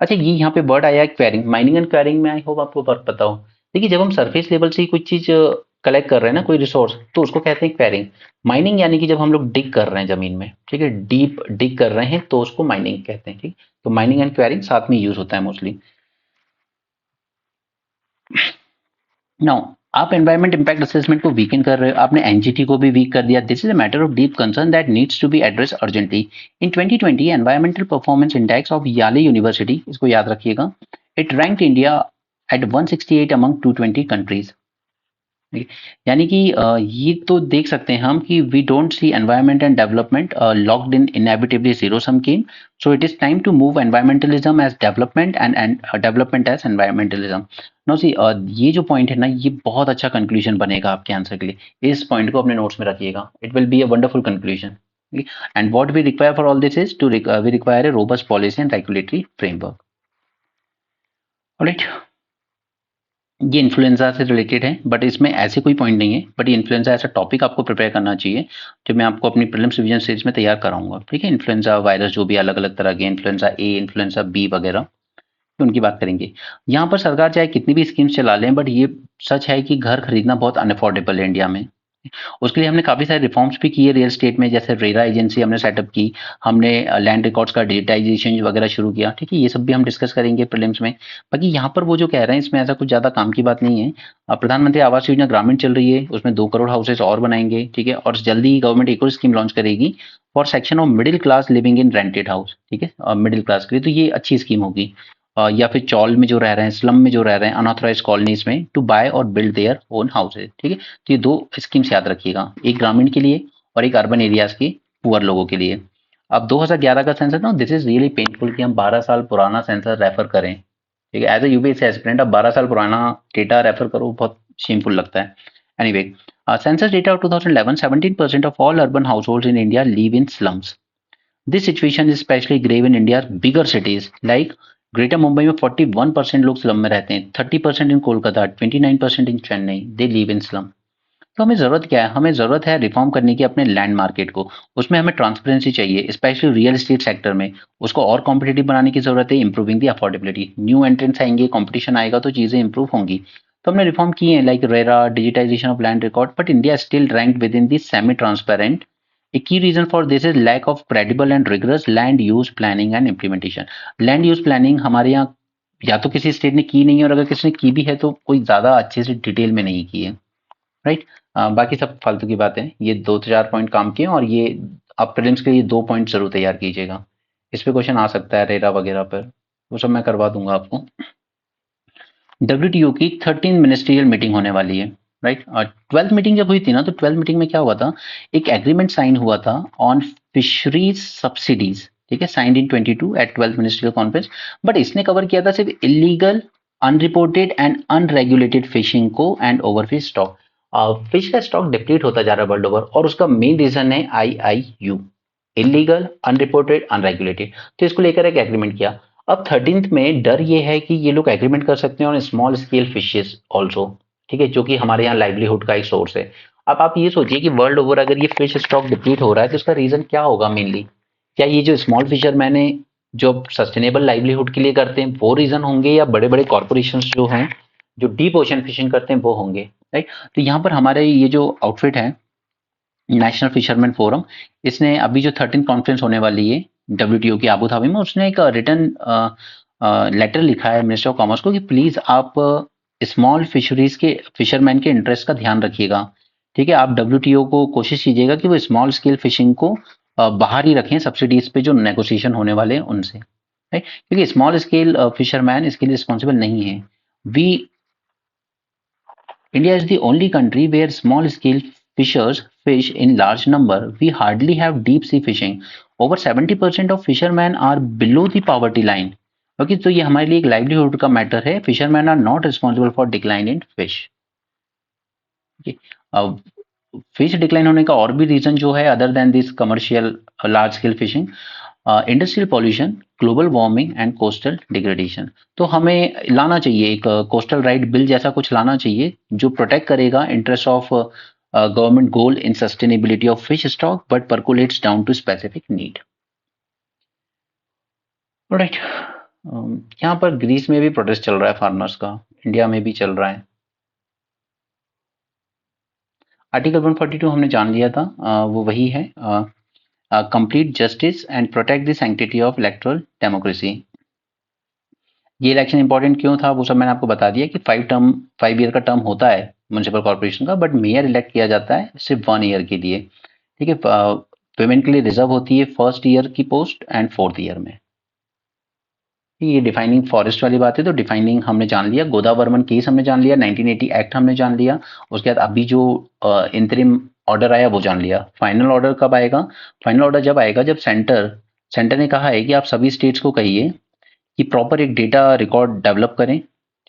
अच्छा, ये यहाँ पे वर्ड आया है क्वेरिंग, माइनिंग एंड क्वेरिंग में, आई होप आपको फर्क पता हो। देखिए, जब हम सरफेस लेवल से ही कोई चीज कलेक्ट कर रहे हैं ना, कोई रिसोर्स, तो उसको कहते हैं क्वेरिंग। माइनिंग यानी कि जब हम लोग डिग कर रहे हैं जमीन में, ठीक है, डीप डिग कर रहे हैं, तो उसको माइनिंग कहते हैं, ठीक। तो माइनिंग एंड क्वेरिंग साथ में यूज होता है मोस्टली। नाउ, आप एनवायरमेंट इंपैक्ट असेसमेंट को वीकन कर रहे हो, आपने एनजीटी को भी वीक कर दिया। This is a matter of deep concern that needs to be address urgently. In 2020 environmental performance index of Yale university, इसको याद रखिएगा, it ranked India at 168 among 220 countries. यानी कि ये तो देख सकते हैं हम कि we don't see environment and development locked in inevitably zero sum game. So it is time to move environmentalism as development and development as environmentalism. No सी, ये जो पॉइंट है ना, ये बहुत अच्छा कंक्लूजन बनेगा आपके आंसर के लिए। इस पॉइंट को अपने नोट्स में रखिएगा, it will be a wonderful conclusion. And what we require for all this is to we require a robust policy and regulatory framework. Alright, ये इन्फ्लुएंजा से रिलेटेड है, बट इसमें ऐसे कोई पॉइंट नहीं है, बट ये इन्फ्लुएंजा ऐसा टॉपिक आपको प्रिपेयर करना चाहिए, जो मैं आपको अपनी प्रीलिम्स रिवीजन सीरीज में तैयार कराऊंगा, ठीक है। इन्फ्लुएंजा वायरस जो भी अलग अलग तरह के, इन्फ्लुएंजा ए, इन्फ्लुएंजा बी वगैरह, तो उनकी बात करेंगे। यहाँ पर सरकार चाहे कितनी भी स्कीम्स चला लें, बट ये सच है कि घर खरीदना बहुत अनअफोर्डेबल है इंडिया में। उसके लिए हमने काफ़ी सारे रिफॉर्म्स भी किए रियल स्टेट में, जैसे रेरा एजेंसी हमने सेटअप की, हमने लैंड रिकॉर्ड्स का डिजिटाइजेशन वगैरह शुरू किया, ठीक है। ये सब भी हम डिस्कस करेंगे प्रीलिम्स में। बाकी यहाँ पर वो जो कह रहे हैं, इसमें ऐसा कुछ ज़्यादा काम की बात नहीं है। प्रधानमंत्री आवास योजना ग्रामीण चल रही है, उसमें 2 करोड़ हाउसेस और बनाएंगे, ठीक है। और जल्दी ही गवर्नमेंट एक और स्कीम लॉन्च करेगी for section of middle class living in rented house, ठीक है, मिडिल क्लास के लिए, तो ये अच्छी स्कीम होगी। या फिर चौल में जो रह रहे हैं, स्लम में जो रह रहे हैं, अनऑथराइज कॉलोनीज में, टू बाय और बिल्ड देयर ओन हाउसेज, ठीक है। तो ये 2 स्कीम्स याद रखिएगा, एक ग्रामीण के लिए और एक अर्बन एरियाज के पुअर लोगों के लिए। अब 2011 का सेंसस ना, दिस इज रियली पेनफुल कि हम 12 साल पुराना सेंसस रेफर करें, ठीक है। एज ए यूपीएससी एस्पिरेंट अब 12 साल पुराना डेटा रेफर करो, बहुत शेमफुल लगता है। Anyway, census data of 2011, 17% of all urban households in India live in slums. This situation is especially grave in India's bigger cities like greater Mumbai में 41% लोग slum में रहते हैं, 30% in Kolkata, 29% in Chennai, they live in slum. तो हमें ज़रूरत क्या है? हमें ज़रूरत है रिफॉर्म करने की अपने लैंड मार्केट को। उसमें हमें ट्रांसपेरेंसी चाहिए, स्पेशली रियल एस्टेट सेक्टर में। उसको और कॉम्पिटिटिव बनाने की ज़रूरत है, improving the affordability. New entrants आएंगे, कंपटीशन आएगा तो चीज़ें इंप्रूव होंगी। तो हमने रिफॉर्म किए हैं like RERA, digitisation of land record, but India still ranked with in the semi transparent. A key reason for this is lack of credible and rigorous land use planning and implementation. Land use planning हमारे यहाँ या तो किसी state ने की नहीं है, और अगर किसी ने की भी है तो कोई ज्यादा अच्छे से डिटेल में नहीं की है। राइट। बाकी सब फालतू की बातें हैं। ये 2 4 पॉइंट काम किए हैं, और ये आप प्रीलिम्स के लिए 2 पॉइंट जरूर तैयार कीजिएगा। इस पे क्वेश्चन आ सकता है रेरा वगैरह पर, वो सब मैं करवा दूंगा आपको। डब्ल्यूटीओ की 13 मिनिस्ट्रियल मीटिंग होने वाली है। राइट। और 12th मीटिंग जब हुई थी ना, तो 12th मीटिंग में क्या हुआ था, एक एग्रीमेंट साइन हुआ था ऑन फिशरीज सब्सिडीज। ठीक है, signed in 22 at 12th ministerial conference. But इसने कवर किया था सिर्फ illegal, unreported and unregulated fishing को एंड ओवरफिश स्टॉक। फिश का स्टॉक डिप्लीट होता जा रहा है वर्ल्ड ओवर, और उसका मेन रीजन है IIU, इलीगल, अनरिपोर्टेड, अनरेगुलेटेड। तो इसको लेकर एक एग्रीमेंट किया। अब 13th में डर ये है कि ये लोग एग्रीमेंट कर सकते हैं on small scale fishes also. ठीक है, जो कि हमारे यहाँ लाइवलीहुड का एक सोर्स है। अब आप ये सोचिए कि वर्ल्ड ओवर अगर ये फिश स्टॉक डिप्लीट हो रहा है, तो इसका रीजन क्या होगा मेनली? क्या ये जो स्मॉल फिशरमैन है, जो सस्टेनेबल लाइवलीहुड के लिए करते हैं, वो रीजन होंगे, या बड़े बड़े कॉर्पोरेशन जो हैं जो डीप ओशन फिशिंग करते हैं वो होंगे? राइट। तो यहाँ पर हमारे ये जो आउटफिट है, नेशनल फिशरमैन फोरम, इसने अभी जो 13 कॉन्फ्रेंस होने वाली है डब्ल्यूटीओ की आबू धाबी में, उसने एक रिटर्न लेटर लिखा है मिनिस्टर ऑफ कॉमर्स को कि प्लीज आप स्मॉल फिशरीज के फिशरमैन के इंटरेस्ट का ध्यान रखिएगा। ठीक है, आप डब्ल्यूटीओ को कोशिश कीजिएगा कि वो स्मॉल स्केल फिशिंग को बाहर ही रखें सब्सिडीज पे जो नेगोशिएशन होने वाले हैं उनसे। राइट, क्योंकि स्मॉल स्केल फिशरमैन इसके लिए रिस्पॉन्सिबल नहीं है। We India is the only country where small scale fishers fish in large number. We hardly have deep sea fishing. Over 70% of fishermen are below the poverty line. Okay, तो ये हमारे लिए एक livelihood का matter है। Fisherman are not responsible for decline in fish. Fish decline होने का और भी रीजन जो है, other than this commercial large scale fishing, industrial pollution, global warming and coastal degradation. तो हमें लाना चाहिए एक कोस्टल राइट बिल जैसा कुछ लाना चाहिए, जो प्रोटेक्ट करेगा interest of government goal in sustainability of fish stock, but percolates down to specific need. Right. यहाँ पर ग्रीस में भी प्रोटेस्ट चल रहा है फार्मर्स का, इंडिया में भी चल रहा है। आर्टिकल 142 हमने जान लिया था, वो वही है, complete justice and protect the sanctity of electoral democracy. ये इलेक्शन इंपॉर्टेंट क्यों था वो सब मैंने आपको बता दिया कि 5 ईयर का टर्म होता है म्युनिसिपल कॉर्पोरेशन का, बट मेयर इलेक्ट किया जाता है सिर्फ 1 ईयर के लिए। ठीक है, पेमेंट के लिए रिजर्व होती है फर्स्ट ईयर की पोस्ट एंड 4th ईयर में। ये डिफाइनिंग फॉरेस्ट वाली बात है, तो डिफाइनिंग हमने जान लिया, गोदावर्मन केस हमने जान लिया, 1980 एक्ट हमने जान लिया। उसके बाद अभी जो इंतरिम ऑर्डर आया वो जान लिया। फाइनल ऑर्डर कब आएगा? फाइनल ऑर्डर जब आएगा जब सेंटर सेंटर ने कहा है कि आप सभी स्टेट्स को कहिए कि प्रॉपर एक डेटा रिकॉर्ड डेवलप करें।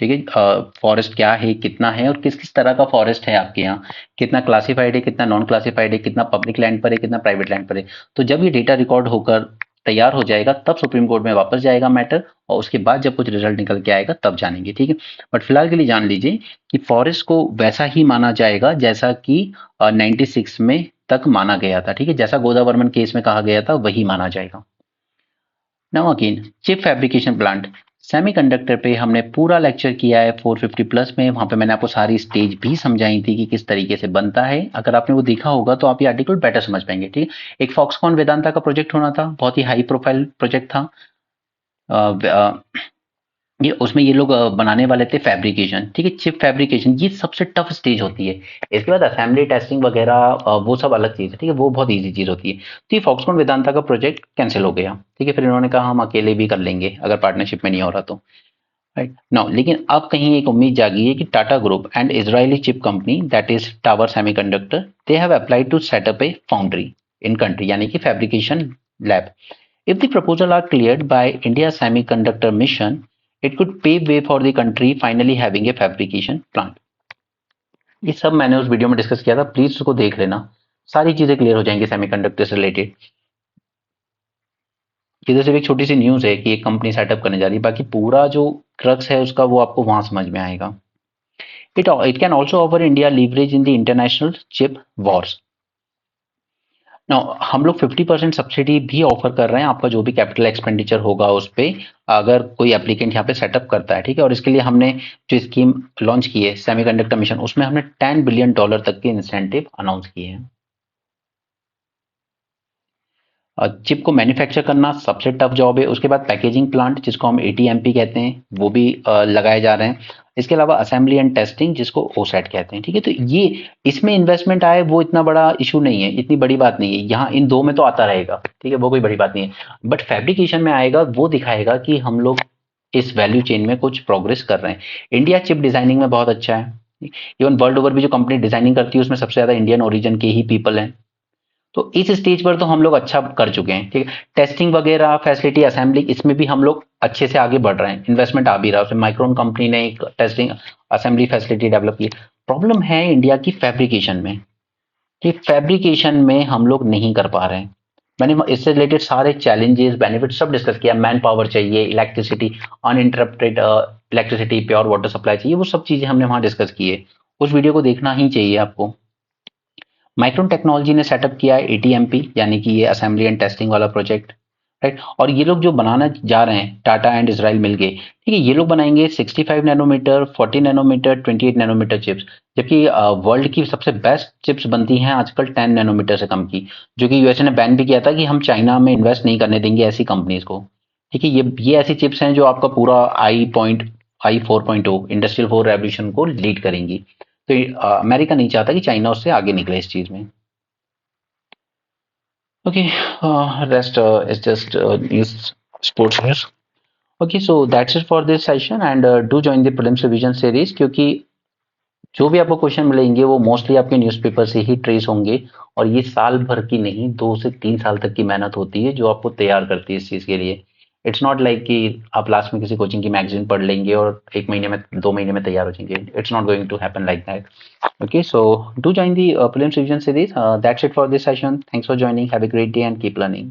ठीक है, फॉरेस्ट क्या है, कितना है, और किस किस तरह का फॉरेस्ट है आपके यहाँ, कितना क्लासिफाइड है, कितना नॉन क्लासिफाइड है, कितना पब्लिक लैंड पर है, कितना प्राइवेट लैंड पर है। तो जब ये डेटा रिकॉर्ड होकर तैयार हो जाएगा तब सुप्रीम कोर्ट में वापस जाएगा मैटर, और उसके बाद जब कुछ रिजल्ट निकल के आएगा तब जानेंगे। ठीक है, बट फिलहाल के लिए जान लीजिए कि फॉरेस्ट को वैसा ही माना जाएगा जैसा कि 96 में तक माना गया था। ठीक है, जैसा गोदावर्मन केस में कहा गया था वही माना जाएगा। Now again, chip fabrication plant, semiconductor पे हमने पूरा लेक्चर किया है 450 प्लस में। वहां पे मैंने आपको सारी स्टेज भी समझाई थी कि किस तरीके से बनता है। अगर आपने वो देखा होगा तो आप ये आर्टिकल बेटर समझ पाएंगे। ठीक है, एक फॉक्सकॉन वेदांता का प्रोजेक्ट होना था, बहुत ही हाई प्रोफाइल प्रोजेक्ट था। ये उसमें ये लोग बनाने वाले थे फैब्रिकेशन। ठीक है, चिप फैब्रिकेशन ये सबसे टफ स्टेज होती है। इसके बाद असेंबली टेस्टिंग वगैरह वो सब अलग चीज है। ठीक है, वो बहुत इजी चीज होती है। तो ये फॉक्सकॉन वेदांता का प्रोजेक्ट कैंसिल हो गया। ठीक है, फिर इन्होंने कहा हम अकेले भी कर लेंगे अगर पार्टनरशिप में नहीं हो रहा तो। राइट नाउ, लेकिन अब कहीं एक उम्मीद जागी है कि Tata group and Israeli chip company that is Tower semiconductor, they have applied to set up a foundry in country, यानी कि fabrication lab. If the proposal are cleared by India Semiconductor Mission, it could pave way for the country finally having a fabrication plant. ये सब मैंने उस video में discuss किया था, please उसको देख लेना, सारी चीजें क्लियर हो जाएंगी सेमीकंडक्टर से रिलेटेड। ये तो सिर्फ एक छोटी सी न्यूज है कि एक कंपनी सेटअप करने जा रही है, बाकी पूरा जो क्रक्स है उसका वो आपको वहां समझ में आएगा। It can also offer India leverage in the international chip wars. हम लोग 50% सब्सिडी भी ऑफर कर रहे हैं, आपका जो भी कैपिटल एक्सपेंडिचर होगा उस पे, अगर कोई एप्लीकेंट यहाँ पे सेटअप करता है, ठीक है। और इसके लिए हमने जो स्कीम लॉन्च की है सेमीकंडक्टर मिशन, उसमें हमने $10 बिलियन तक के इंसेंटिव अनाउंस किए हैं। चिप को मैन्युफैक्चर करना सबसे टफ जॉब है। उसके बाद पैकेजिंग प्लांट जिसको हम एटीएमपी कहते हैं वो भी लगाए जा रहे हैं। इसके अलावा असेंबली एंड टेस्टिंग जिसको ओसैट कहते हैं, ठीक है। तो ये इसमें इन्वेस्टमेंट आए वो इतना बड़ा इशू नहीं है, इतनी बड़ी बात नहीं है। यहाँ इन दो में तो आता रहेगा, ठीक है, वो कोई बड़ी बात नहीं है। बट फैब्रिकेशन में आएगा, वो दिखाएगा कि हम लोग इस वैल्यू चेन में कुछ प्रोग्रेस कर रहे हैं। इंडिया चिप डिजाइनिंग में बहुत अच्छा है। इवन वर्ल्ड ओवर भी जो कंपनी डिजाइनिंग करती है उसमें सबसे ज्यादा इंडियन ओरिजिन के ही पीपल हैं। तो इस स्टेज पर तो हम लोग अच्छा कर चुके हैं, ठीक है। टेस्टिंग वगैरह फैसिलिटी असेंबली इसमें भी हम लोग अच्छे से आगे बढ़ रहे हैं, इन्वेस्टमेंट आ भी रहा है उसमें। माइक्रोन कंपनी ने एक टेस्टिंग असेंबली फैसिलिटी डेवलप की। प्रॉब्लम है इंडिया की फैब्रिकेशन में, कि फैब्रिकेशन में हम लोग नहीं कर पा रहे हैं। मैंने इससे रिलेटेड सारे चैलेंजेस बेनिफिट सब डिस्कस किया। मैन पावर चाहिए, electricity uninterrupted electricity, pure water supply चाहिए, वो सब चीजें हमने वहां डिस्कस की है। उस वीडियो को देखना ही चाहिए आपको। माइक्रोन टेक्नोलॉजी ने सेटअप किया है एटीएमपी, यानी कि ये असेंबली एंड टेस्टिंग वाला प्रोजेक्ट, राइट। और ये लोग जो बनाना जा रहे हैं टाटा एंड इसराइल मिलके, ठीक है, ये लोग बनाएंगे 65 नैनोमीटर, 40 नैनोमीटर, 28 नैनोमीटर चिप्स। जबकि वर्ल्ड की सबसे बेस्ट चिप्स बनती हैं आजकल 10 नैनोमीटर से कम की, जो कि यूएसए ने बैन भी किया था कि हम चाइना में इन्वेस्ट नहीं करने देंगे ऐसी कंपनीज को, ठीक है। ये ऐसी चिप्स हैं जो आपका पूरा आई 4.0 इंडस्ट्रियल 4 रेवोल्यूशन को लीड करेंगी। तो अमेरिका नहीं चाहता कि चाइना उससे आगे निकले इस चीज में। Okay, rest is just news, sports news. Okay, so that's it for this session and do join the prelims revision series, क्योंकि जो भी आपको क्वेश्चन मिलेंगे वो मोस्टली आपके न्यूज़पेपर से ही ट्रेस होंगे। और ये साल भर की नहीं, 2 से 3 साल तक की मेहनत होती है जो आपको तैयार करती है इस चीज़ के लिए। इट्स नॉट लाइक कि आप लास्ट में किसी कोचिंग की मैगजीन पढ़ लेंगे और 1 महीने में 2 महीने में तैयार हो जाएंगे। It's not going to happen like that. Okay, so do join the prelims revision series. That's it for this session. Thanks for joining. Have a great day and keep learning.